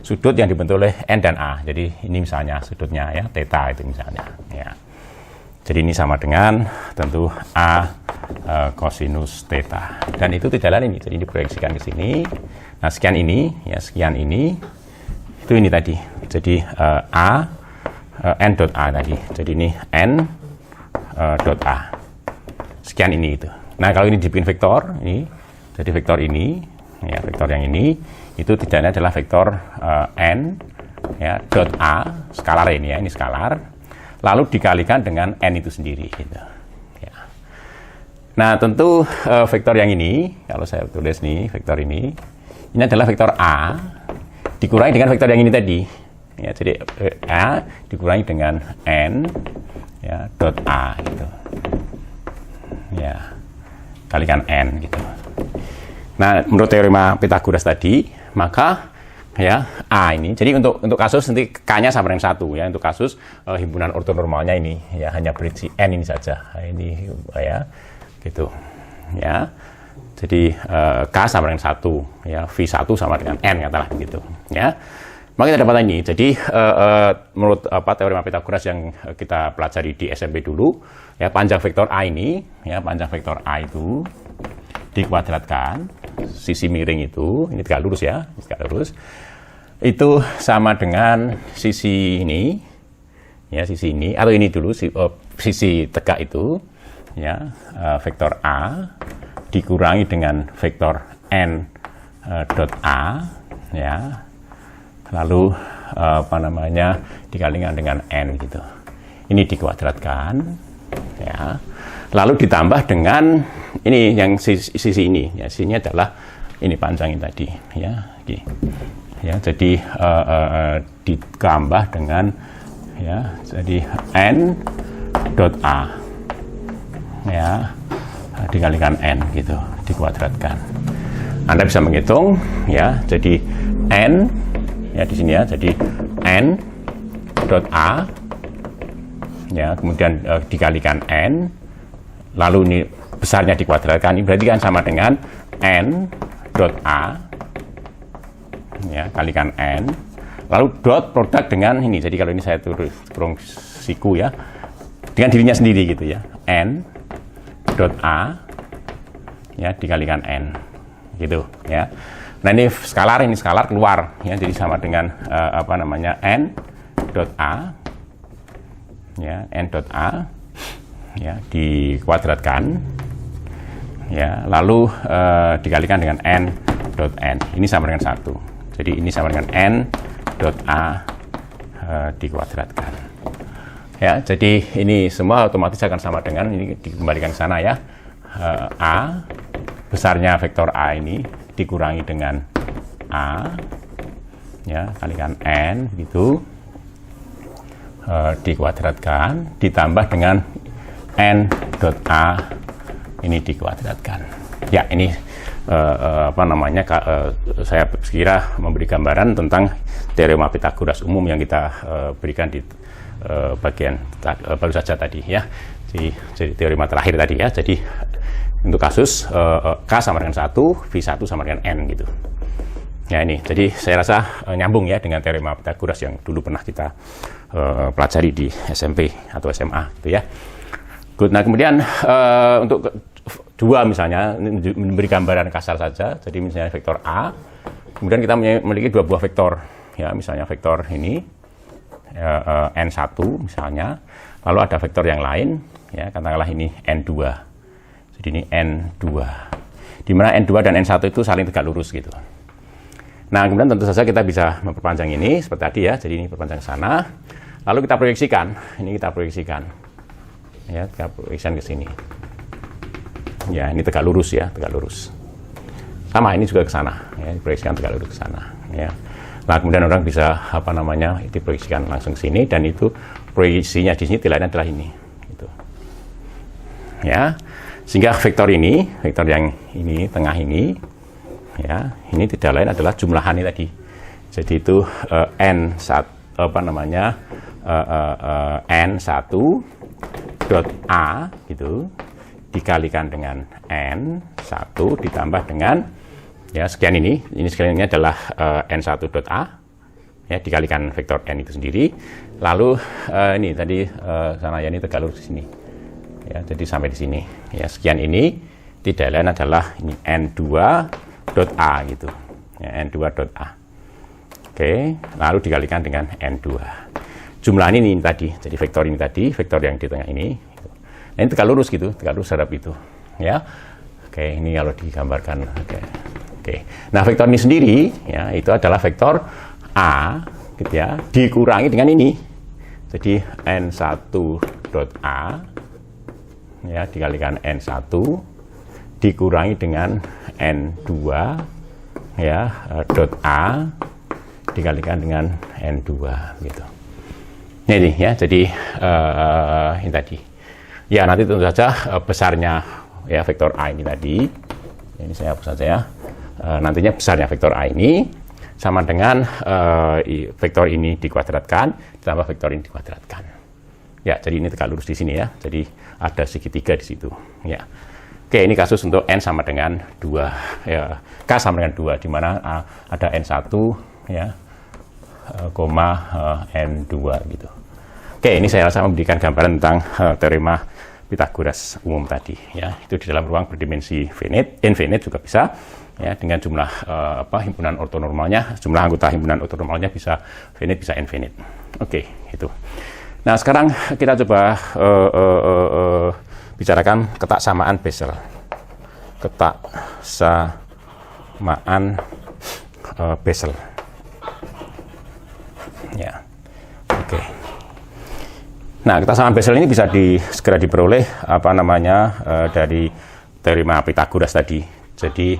sudut yang dibentuk oleh N dan A. Jadi ini misalnya sudutnya ya, theta itu misalnya ya. Jadi ini sama dengan tentu A kosinus theta. Dan itu tidak lain ini. Jadi diproyeksikan ke sini. Nah, sekian ini ya, sekian ini. Itu ini tadi. Jadi N dot A tadi. Jadi ini N dot A. Sekian ini itu. Nah, kalau ini dibikin vektor ini, jadi vektor ini ya, vektor yang ini itu tidaknya adalah vektor N ya dot A, skalar ini ya, ini skalar. Lalu dikalikan dengan N itu sendiri gitu. Ya. Nah, tentu vektor yang ini, kalau saya tulis nih vektor ini adalah vektor A dikurangi dengan vektor yang ini tadi. Ya, jadi A dikurangi dengan N ya dot A gitu. Ya. Kalikan N gitu. Nah, menurut teorema Pythagoras tadi, maka ya A ini, jadi untuk kasus nanti K-nya sama dengan 1 ya, untuk kasus himpunan ortonormalnya ini ya hanya beri si N ini saja, ini ya gitu ya. Jadi K sama dengan 1 ya, V1 sama dengan N katakanlah begitu ya. Maka kita dapat ini. Jadi menurut teorema Pythagoras yang kita pelajari di SMP dulu ya, panjang vektor A ini ya, panjang vektor A itu dikuadratkan sisi miring itu, ini tegak lurus ya, tegak lurus. Itu sama dengan sisi ini ya, sisi ini atau ini dulu sisi tegak itu ya, vektor A dikurangi dengan vektor N dot A ya, lalu dikalikan dengan N gitu. Ini dikuadratkan ya, lalu ditambah dengan ini yang sisi ini ya, sisinya adalah ini panjang ini tadi ya, ya, jadi ditambah dengan ya, jadi N dot A ya, dikalikan N gitu, dikuadratkan. Anda bisa menghitung ya, jadi N ya di sini ya. Jadi n dot a ya, kemudian dikalikan n, lalu ini besarnya dikuadratkan, ini berarti kan sama dengan n dot a ya, kalikan n, lalu dot produk dengan ini. Jadi kalau ini saya turun siku ya, dengan dirinya sendiri gitu ya, n dot a ya dikalikan n gitu ya. Nah ini skalar keluar ya, jadi sama dengan apa namanya, n dot a ya, n dot a ya dikuadratkan ya, lalu dikalikan dengan n dot n, ini sama dengan 1. Jadi ini sama dengan n dot a dikuadratkan ya. Jadi ini semua otomatis akan sama dengan ini, dikembalikan ke sana ya. A besarnya vektor a ini dikurangi dengan a ya, kalikan n gitu, dikuadratkan ditambah dengan n dot a ini dikuadratkan ya. Ini apa namanya, saya kira memberi gambaran tentang teorema Pythagoras umum yang kita berikan di bagian baru saja tadi ya. Jadi teorema terakhir tadi ya. Jadi untuk kasus K sama dengan 1, V1 sama dengan N gitu. Ya ini, jadi saya rasa nyambung ya dengan teorema Pythagoras yang dulu pernah kita pelajari di SMP atau SMA gitu ya. Good. Nah kemudian untuk dua misalnya, memberi gambaran kasar saja. Jadi misalnya vektor A, kemudian kita memiliki dua buah vektor ya, misalnya vektor ini N1 misalnya, lalu ada vektor yang lain ya, katakanlah ini N2. Jadi ini N2, di mana N2 dan N1 itu saling tegak lurus gitu. Nah kemudian tentu saja kita bisa memperpanjang ini seperti tadi ya, jadi ini perpanjang ke sana, lalu kita proyeksikan, ini kita proyeksikan ya, kita proyeksikan ke sini ya, ini tegak lurus ya, tegak lurus sama, ini juga ke sana ya, diproyeksikan tegak lurus ke sana ya. Nah kemudian orang bisa apa namanya, diproyeksikan langsung ke sini, dan itu proyeksinya di sini tidak lain adalah ini gitu ya. Sehingga vektor ini, vektor yang ini tengah ini ya, ini tidak lain adalah jumlahannya tadi. Jadi itu n1 apa namanya, n1 dot a gitu dikalikan dengan n1 ditambah dengan ya sekian ini sekian ini adalah n1 dot a ya, dikalikan vektor n itu sendiri, lalu ini tadi sana ya, ini tegak lurus di sini ya, jadi sampai di sini ya, sekian ini tidak lain adalah ini n2 dot a gitu ya, n2 dot a. Oke, lalu dikalikan dengan n2, jumlah ini tadi, jadi vektor ini tadi, vektor yang di tengah ini gitu. Nah, ini tegak lurus gitu, tegak lurus terhadap itu ya. Oke, ini kalau digambarkan. Oke. Nah vektor ini sendiri ya, itu adalah vektor a gitu ya, dikurangi dengan ini, jadi n1 dot a ya dikalikan n1 dikurangi dengan n2 ya dot a dikalikan dengan n2 gitu. Nah, ini ya, jadi ini tadi ya, nanti tentu saja besarnya ya vektor a ini tadi, ini saya hapus saja ya, nantinya besarnya vektor a ini sama dengan vektor ini dikuadratkan ditambah vektor ini dikuadratkan ya. Jadi ini tegak lurus di sini ya, jadi ada segitiga di situ ya. Oke, ini kasus untuk n sama dengan 2 ya, k sama dengan 2, di mana ada n1 ya koma n2 gitu. Oke, ini saya rasa memberikan gambaran tentang teorema Pythagoras umum tadi ya. Itu di dalam ruang berdimensi infinite juga bisa ya, dengan jumlah himpunan ortonormalnya, jumlah anggota himpunan ortonormalnya bisa finite bisa infinite. Oke, itu. Nah, sekarang kita coba bicarakan ketaksamaan Bessel. Ketaksamaan Bessel. Ya. Oke. Nah, ketaksamaan Bessel ini bisa segera diperoleh apa namanya dari teorema Pythagoras tadi. Jadi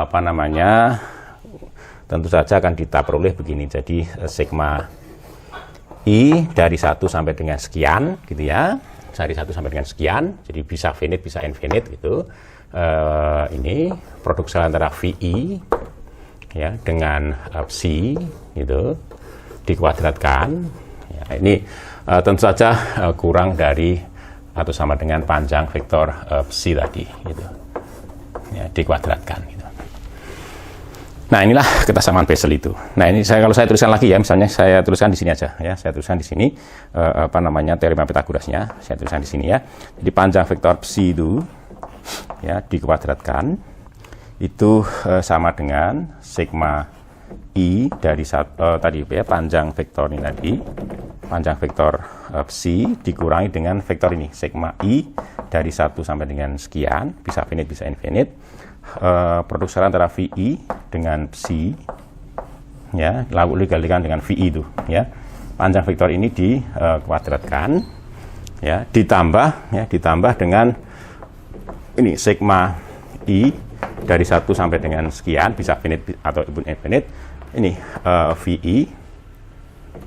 apa namanya, tentu saja akan kita peroleh begini. Jadi sigma I dari 1 sampai dengan sekian gitu ya, dari 1 sampai dengan sekian, jadi bisa finite bisa infinite gitu. Ini produk sel antara VI ya dengan psi gitu dikuadratkan. Ya, ini tentu saja kurang dari atau sama dengan panjang vektor psi tadi gitu. Ya, dikuadratkan gitu. Nah, inilah kesamaan Bessel itu. Nah, ini kalau saya tuliskan lagi ya, misalnya saya tuliskan di sini aja ya. Saya tuliskan di sini teorema Pythagorasnya. Saya tuliskan di sini ya. Jadi panjang vektor psi itu ya dikuadratkan itu sama dengan sigma i dari tadi ya, panjang vektor ini tadi. Panjang vektor psi dikurangi dengan vektor ini sigma i dari 1 sampai dengan sekian, bisa finite bisa infinite. Produk skala antara vi dengan psi ya, lalu dikalikan dengan vi itu ya. Panjang vektor ini dikuadratkan ya, ditambah dengan ini sigma i dari 1 sampai dengan sekian, bisa finite atau infinite. Ini vi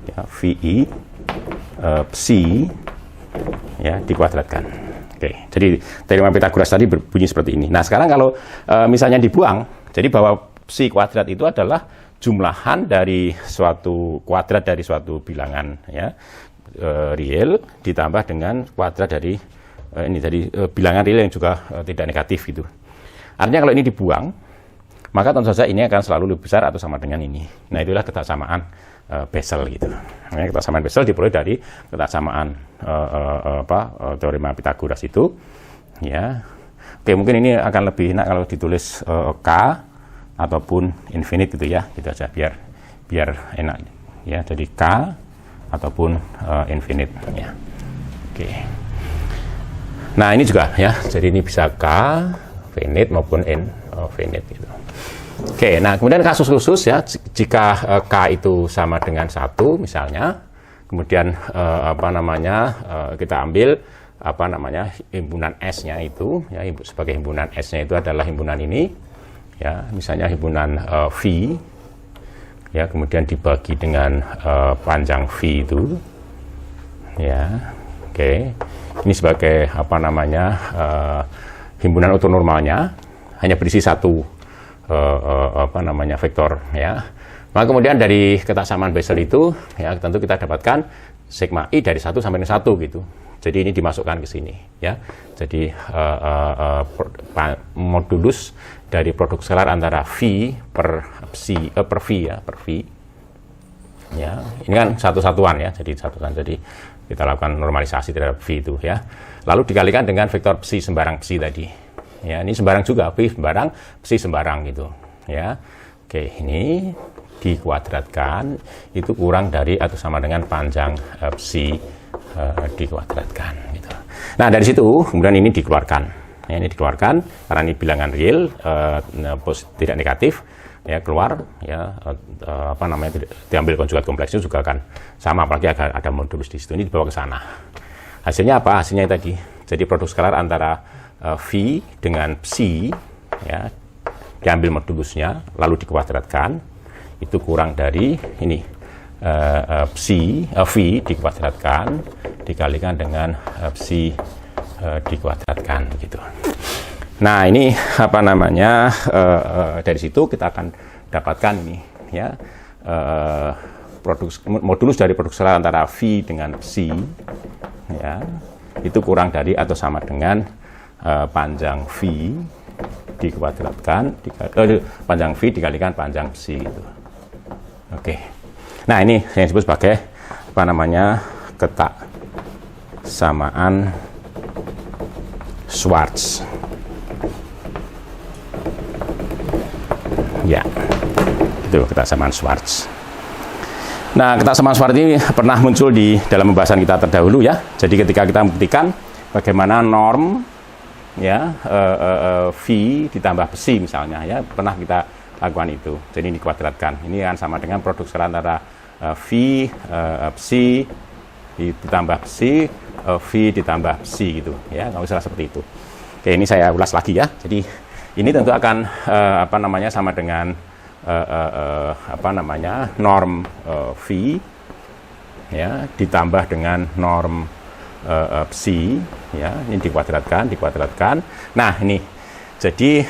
ya, vi psi ya dikuadratkan. Oke, jadi teorema Pythagoras tadi berbunyi seperti ini. Nah, sekarang kalau misalnya dibuang, jadi bahwa psi kuadrat itu adalah jumlahan dari suatu kuadrat dari suatu bilangan ya real ditambah dengan kuadrat dari ini dari bilangan real yang juga tidak negatif gitu. Artinya kalau ini dibuang, maka tentu saja ini akan selalu lebih besar atau sama dengan ini. Nah, itulah kesamaan Bessel gitu. Nah, kesamaan Bessel diperoleh dari kesamaan teorema Pythagoras itu. Ya, oke, mungkin ini akan lebih enak kalau ditulis k ataupun infinite gitu ya, gitu aja biar enak ya. Jadi k ataupun infinite ya. Oke. Nah, ini juga ya. Jadi ini bisa k finite maupun infinite gitu. Oke, nah kemudian kasus khusus ya, jika K itu sama dengan 1 misalnya, kemudian kita ambil himpunan S-nya itu, ya, sebagai himpunan S-nya itu adalah himpunan ini, ya, misalnya himpunan V, ya, kemudian dibagi dengan panjang V itu, ya, oke, ini sebagai himpunan ortonormalnya, hanya berisi satu vektor ya. Maka kemudian dari kesamaan Bessel itu ya tentu kita dapatkan sigma i dari 1 sampai dengan 1 gitu. Jadi ini dimasukkan ke sini ya. Jadi modulus dari produk skalar antara v per psi per v ya, per v. Ya, ini kan satu-satuan ya. Jadi satuan. Jadi kita lakukan normalisasi terhadap v itu ya. Lalu dikalikan dengan vektor psi sembarang psi tadi. Ya, ini sembarang juga, v sembarang, psi sembarang gitu, ya. Oke, ini dikuadratkan itu kurang dari atau sama dengan panjang psi dikuadratkan gitu. Nah, dari situ kemudian ini dikeluarkan. Ya, ini dikeluarkan karena ini bilangan real tidak negatif ya, keluar ya diambil konjugat kompleksnya juga akan sama, apalagi ada modulus di situ. Ini dibawa ke sana. Hasilnya apa? Hasilnya tadi. Jadi produk skalar antara V dengan psi ya diambil modulusnya lalu dikuadratkan itu kurang dari ini psi V dikuadratkan dikalikan dengan psi dikuadratkan gitu. Nah, ini dari situ kita akan dapatkan ini ya modulus dari produk skalar antara V dengan psi ya itu kurang dari atau sama dengan panjang V dikuadratkan panjang V dikalikan panjang psi gitu. Oke. Nah, ini yang disebut sebagai kesamaan Schwarz. Ya. Itu kesamaan Schwarz. Nah, kesamaan Schwarz ini pernah muncul di dalam pembahasan kita terdahulu ya. Jadi ketika kita membuktikan bagaimana norm ya V ditambah psi misalnya ya, pernah kita lakukan itu. Jadi ini dikuadratkan. Ini kan sama dengan produk skalar antara V psi ditambah psi V ditambah psi gitu ya, nggak usah seperti itu. Oke, ini saya ulas lagi ya. Jadi ini tentu akan sama dengan norm V ya ditambah dengan norm psi ya, ini dikuadratkan. Nah, ini jadi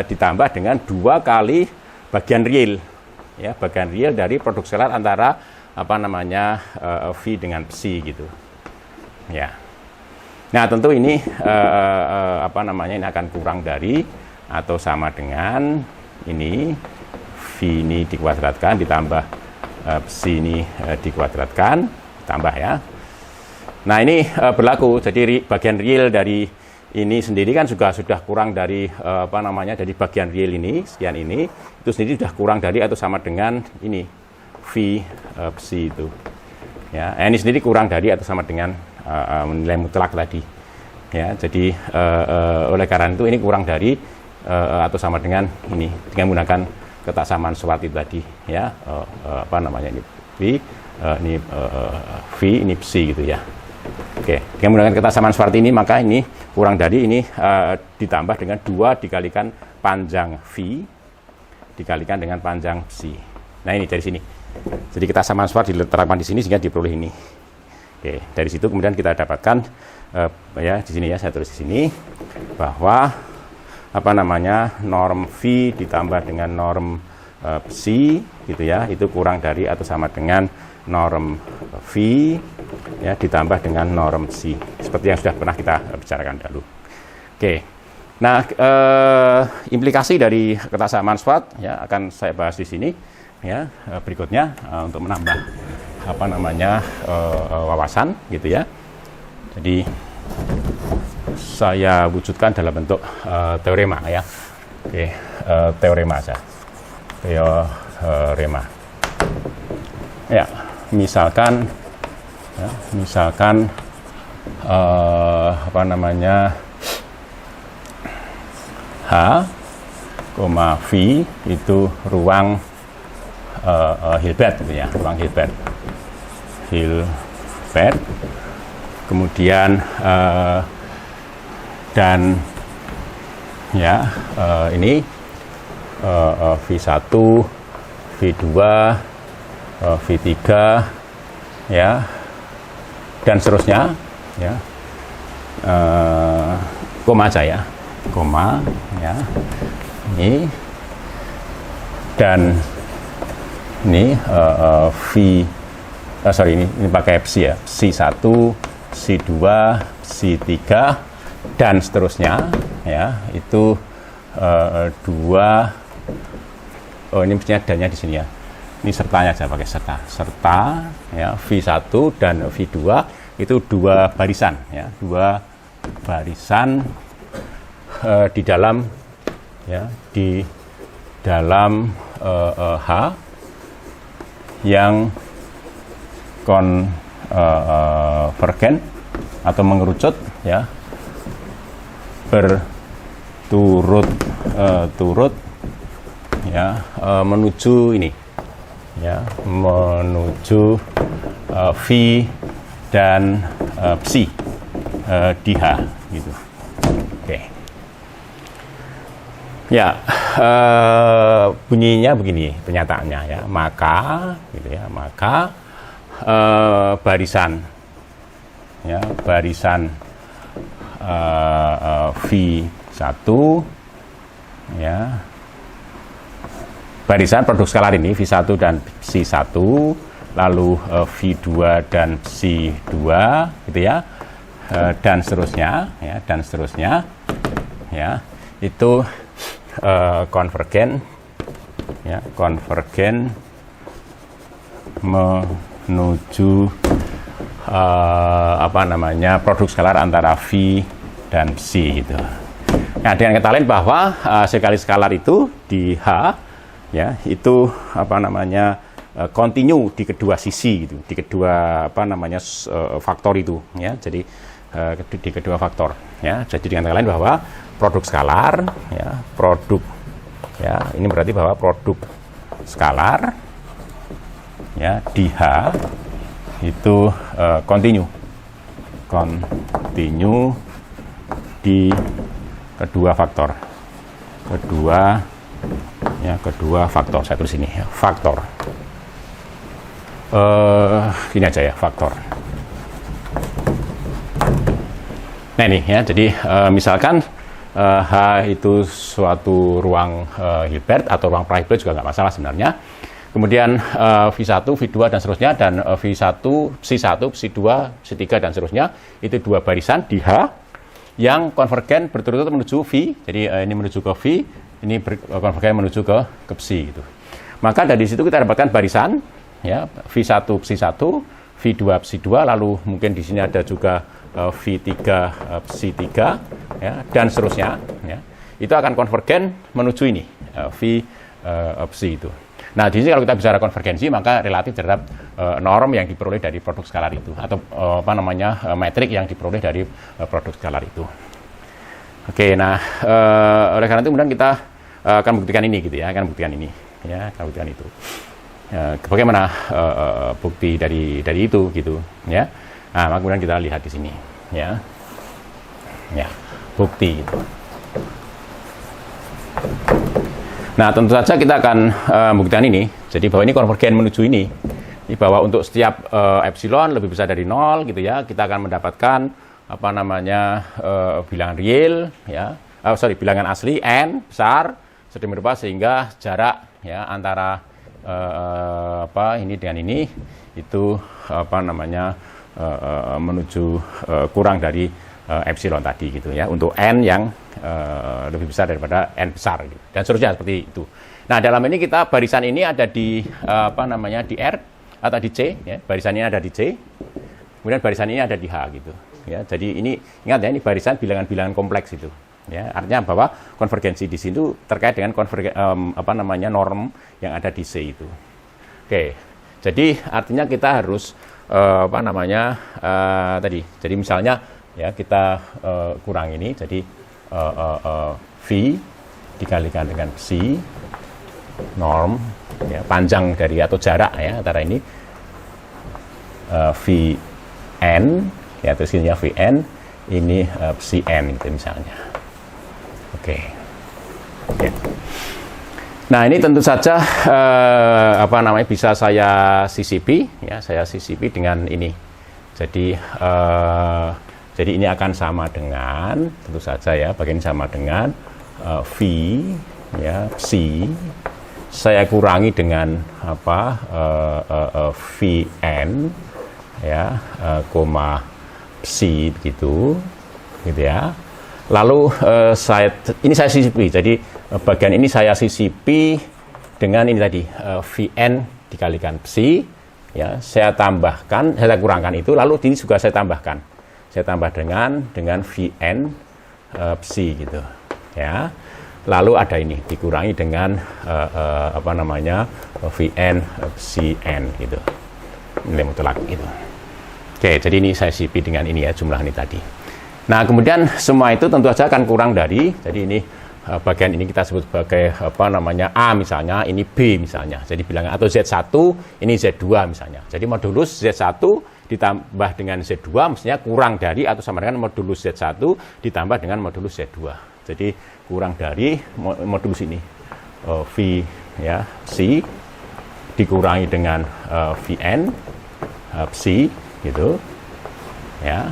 ditambah dengan 2 kali bagian real, ya, bagian real dari produk skalar antara apa namanya V dengan psi gitu, ya. Nah tentu ini apa namanya ini akan kurang dari atau sama dengan ini V ini dikuadratkan ditambah psi ini dikuadratkan tambah, ya. Nah ini berlaku, jadi bagian real dari ini sendiri kan juga sudah kurang dari apa namanya dari bagian real ini sekian ini itu sendiri sudah kurang dari atau sama dengan ini V psi itu, ya. Ini sendiri kurang dari atau sama dengan nilai mutlak tadi, ya. Jadi oleh karena itu ini kurang dari atau sama dengan ini dengan menggunakan ketaksamaan Schwarz itu tadi, ya. Apa namanya ini V ini V ini psi gitu, ya. Oke, dengan menggunakan ketaksamaan Schwarz ini maka ini kurang dari ini ditambah dengan 2 dikalikan panjang V dikalikan dengan panjang psi. Nah ini dari sini. Jadi ketaksamaan Schwarz diterapkan di sini sehingga diperoleh ini. Oke, dari situ kemudian kita dapatkan ya di sini, ya, saya tulis di sini bahwa apa namanya norm V ditambah dengan norm psi gitu, ya, itu kurang dari atau sama dengan norm V, ya, ditambah dengan norm psi seperti yang sudah pernah kita bicarakan dahulu. Oke, nah implikasi dari ketaksamaan Schwarz, ya, akan saya bahas di sini, ya, berikutnya untuk menambah apa namanya wawasan gitu, ya. Jadi saya wujudkan dalam bentuk teorema, ya. Oke, teorema saja. Teorema. Ya, misalkan apa namanya H, V itu ruang Hilbert gitu, ya, ruang Hilbert. Kemudian dan ya ini V1, V2, V3, ya, dan seterusnya, ya. Koma aja, ya, koma, ya, ini dan ini ini pakai psi, ya, psi1, psi2, psi3 dan seterusnya, ya, itu 2. Oh, ini mestinya adanya di sini, ya. Ini sertanya aja pakai serta, ya, V1 dan V2 itu 2 barisan, ya, 2 barisan di dalam, ya, di dalam H yang konvergen atau mengerucut, ya, berturut-turut, ya, menuju ini, ya, menuju V dan psi di H gitu. Oke. Ya, bunyinya begini penyataannya, ya. Maka gitu, ya, maka barisan, ya, barisan V1, ya, barisan produk skalar ini V1 dan psi1, lalu V2 dan psi2 gitu, ya, dan seterusnya, ya, dan seterusnya, ya, itu konvergen, ya, konvergen menuju apa namanya produk skalar antara V dan psi gitu. Nah, dengan kata lain bahwa sekali skalar itu di H, ya, itu apa namanya kontinu di kedua sisi gitu, di kedua apa namanya faktor itu, ya. Jadi di kedua faktor, ya. Jadi dengan kata lain bahwa produk skalar, ya, produk, ya, ini berarti bahwa produk skalar, ya, di H itu kontinu di kedua faktor, kedua faktor. Saya tulis ini, ya, faktor. Ini aja, ya, faktor. Nah ini, ya, jadi misalkan H itu suatu ruang Hilbert atau ruang pra-Hilbert juga nggak masalah sebenarnya. Kemudian V1, V2 dan seterusnya, dan V1, Psi1, Psi2, Psi3 dan seterusnya, itu dua barisan di H yang konvergen berturut-turut menuju V. Jadi ini menuju ke V, ini konvergen menuju ke Psi gitu. Maka dari situ kita dapatkan barisan ya, V1 Psi1, V2 Psi2, lalu mungkin di sini ada juga V3 Psi3 ya, dan seterusnya ya. Itu akan konvergen menuju ini V Psi itu. Nah, di sini kalau kita bicara konvergensi, maka relatif terhadap norm yang diperoleh dari produk skalar itu, atau metrik yang diperoleh dari produk skalar itu. Oke, nah oleh karena itu kemudian kita akan membuktikan ini gitu ya, akan membuktikan ini ya, akan membuktikan itu. Bagaimana bukti dari itu gitu ya. Nah, maka kemudian kita lihat di sini ya. Ya, bukti gitu. Nah, tentu saja kita akan membuktikan ini. Jadi bahwa ini konvergen menuju ini. Bahwa untuk setiap epsilon lebih besar dari 0 gitu ya, kita akan mendapatkan bilangan real ya. Bilangan asli n besar sedemikian rupa sehingga jarak ya antara ini dengan ini itu menuju kurang dari epsilon tadi gitu ya, untuk n yang lebih besar daripada n besar gitu. Dan seterusnya seperti itu. Nah, dalam ini kita barisan ini ada di di R atau di C ya. Barisan ini ada di C. Kemudian barisan ini ada di H gitu ya. Jadi ini ingat ya, ini barisan bilangan-bilangan kompleks itu. Ya, artinya bahwa konvergensi di situ terkait dengan norm yang ada di C itu. Oke. Jadi artinya kita harus tadi. Jadi misalnya ya kita kurang ini, jadi V dikalikan dengan Psi norm ya, panjang dari atau jarak ya antara ini Vn ya, terus ini Vn ini Psi n gitu misalnya. Oke. Ya. Nah, ini tentu saja bisa saya sisipi ya, saya sisipi dengan ini. Jadi ini akan sama dengan, tentu saja ya, bagian sama dengan V ya, Psi, saya kurangi dengan Vn ya, Psi begitu ya. Lalu saya sisipi, jadi bagian ini saya sisipi dengan ini tadi Vn dikalikan Psi ya, saya tambahkan, saya kurangkan itu, lalu ini juga saya tambahkan. Saya tambah dengan Vn Psi gitu ya. Lalu ada ini dikurangi dengan Vn Psi n gitu. Nilai mutlak gitu. Oke, jadi ini saya sisipi dengan ini ya, jumlah ini tadi. Nah, kemudian semua itu tentu saja akan kurang dari, jadi ini bagian ini kita sebut sebagai A misalnya, ini B misalnya. Jadi bilangan atau Z1, ini Z2 misalnya. Jadi modulus Z1 ditambah dengan Z2 mestinya kurang dari atau sama dengan modulus Z1 ditambah dengan modulus Z2. Jadi kurang dari modulus ini V ya, Psi dikurangi dengan Vn Psi gitu ya,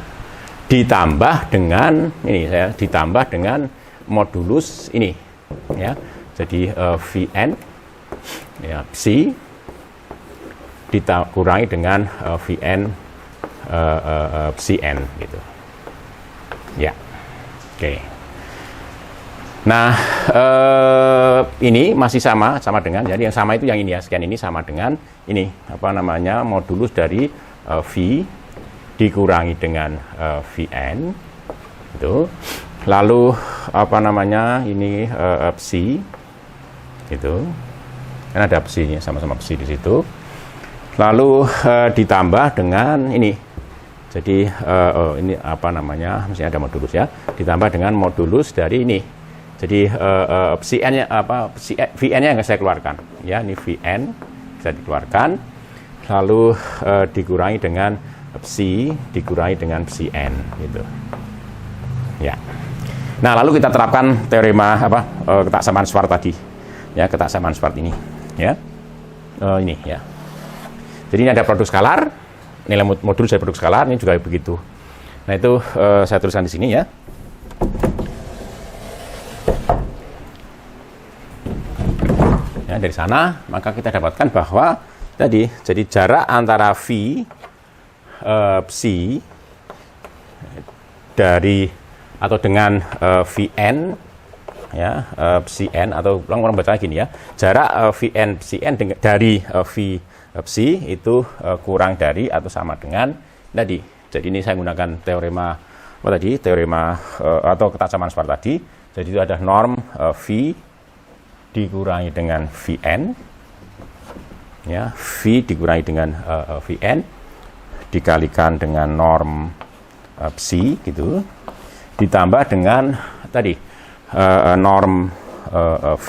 ditambah dengan ini saya ditambah dengan modulus ini ya. Jadi Vn ya, Psi dikurangi dengan Vn Psi n gitu ya. Oke. Nah, ini masih sama dengan, jadi yang sama itu yang ini ya, sekian ini sama dengan ini modulus dari V dikurangi dengan Vn itu, lalu ini Psi gitu, kan ada Psi-nya, sama-sama Psi di situ, lalu ditambah dengan ini. Jadi ini mestinya ada modulus ya, ditambah dengan modulus dari ini. Jadi Vn-nya yang saya keluarkan ya, ini Vn bisa dikeluarkan, lalu dikurangi dengan Psi dikurangi dengan Psi n gitu ya. Nah, lalu kita terapkan teorema ketaksamaan Schwarz tadi ya, ketaksamaan Schwarz ini ya, ini ya. Jadi ini ada produk skalar, nilai modulus dari produk skalar, ini juga begitu. Nah, itu saya tuliskan di sini ya. Ya, dari sana maka kita dapatkan bahwa tadi jadi jarak antara V psi dari atau dengan Vn ya psi n atau orang baca gini ya, jarak Vn psi n dari V psi itu kurang dari atau sama dengan tadi. Jadi ini saya menggunakan teorema apa tadi? Teorema atau ketajaman suara tadi. Jadi itu ada norm V dikurangi dengan Vn ya, V dikurangi dengan Vn dikalikan dengan norm psi gitu, ditambah dengan tadi norm V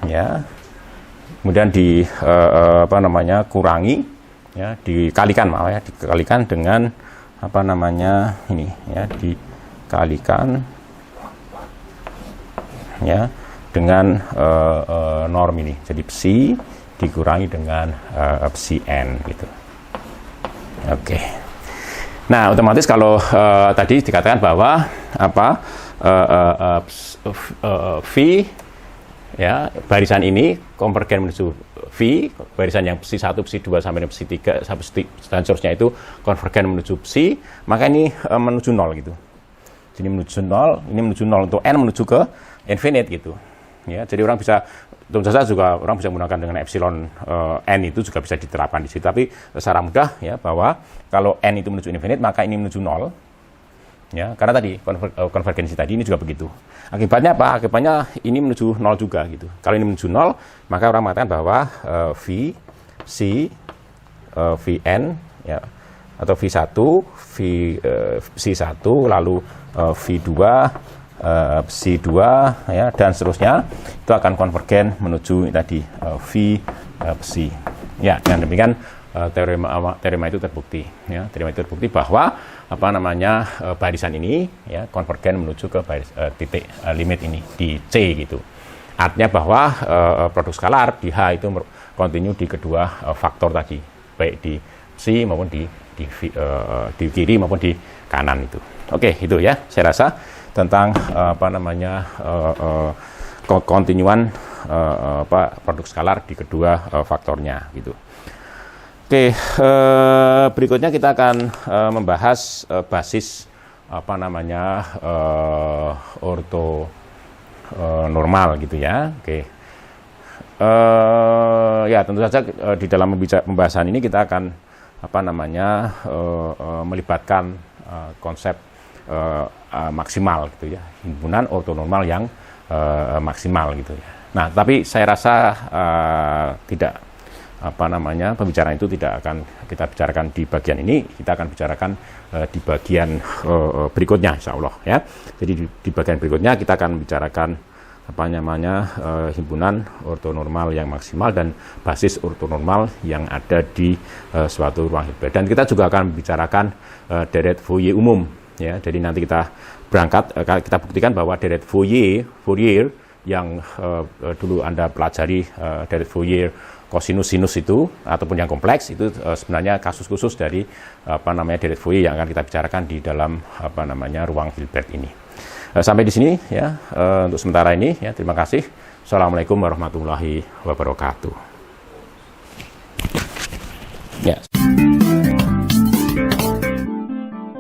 ya, kemudian di apa namanya kurangi ya, dikalikan maaf ya, dikalikan dengan apa namanya ini ya, dikalikan ya dengan norm ini, jadi psi dikurangi dengan psi n gitu. Oke. Nah, otomatis kalau tadi dikatakan bahwa apa V ya, barisan ini konvergen menuju V, barisan yang psi 1, psi 2 sampai psi 3 sampai dan seterusnya itu konvergen menuju psi, maka ini menuju 0 gitu. Jadi menuju 0, ini menuju 0 untuk n menuju ke infinite gitu. Ya, jadi orang bisa, tentu saja juga orang bisa menggunakan dengan epsilon n itu juga bisa diterapkan di situ. Tapi secara mudah ya, bahwa kalau n itu menuju infinite maka ini menuju 0. Ya, karena tadi konvergensi tadi ini juga begitu. Akibatnya apa? Akibatnya ini menuju 0 juga gitu. Kalau ini menuju 0, maka orang mengatakan bahwa V, C, Vn ya, atau V1, C1 lalu V2 psi 2 ya, dan seterusnya itu akan konvergen menuju tadi V psi. Ya, dengan demikian teorema itu terbukti ya. Teorema itu terbukti bahwa apa namanya barisan ini ya konvergen menuju ke titik limit ini di C gitu. Artinya bahwa produk skalar di H itu kontinu di kedua faktor tadi, baik di psi maupun di kiri maupun di kanan itu. Oke, itu ya saya rasa tentang apa namanya kontinuan produk skalar di kedua faktornya gitu. Oke, berikutnya kita akan membahas basis apa namanya orto normal gitu ya. Oke, ya tentu saja di dalam pembahasan ini kita akan apa namanya melibatkan konsep maksimal gitu ya, himpunan ortonormal yang maksimal gitu ya. Nah, tapi saya rasa tidak apa namanya pembicaraan itu tidak akan kita bicarakan di bagian ini, kita akan bicarakan di bagian berikutnya insya Allah ya. Jadi di bagian berikutnya kita akan bicarakan apa namanya himpunan ortonormal yang maksimal dan basis ortonormal yang ada di suatu ruang Hilbert. Dan kita juga akan membicarakan deret Fourier umum ya. Jadi nanti kita berangkat kita buktikan bahwa deret Fourier yang dulu Anda pelajari deret Fourier kosinus sinus itu ataupun yang kompleks itu sebenarnya kasus khusus dari apa namanya deret Fourier yang akan kita bicarakan di dalam apa namanya ruang Hilbert ini. Sampai di sini ya untuk sementara ini ya, terima kasih. Assalamualaikum warahmatullahi wabarakatuh.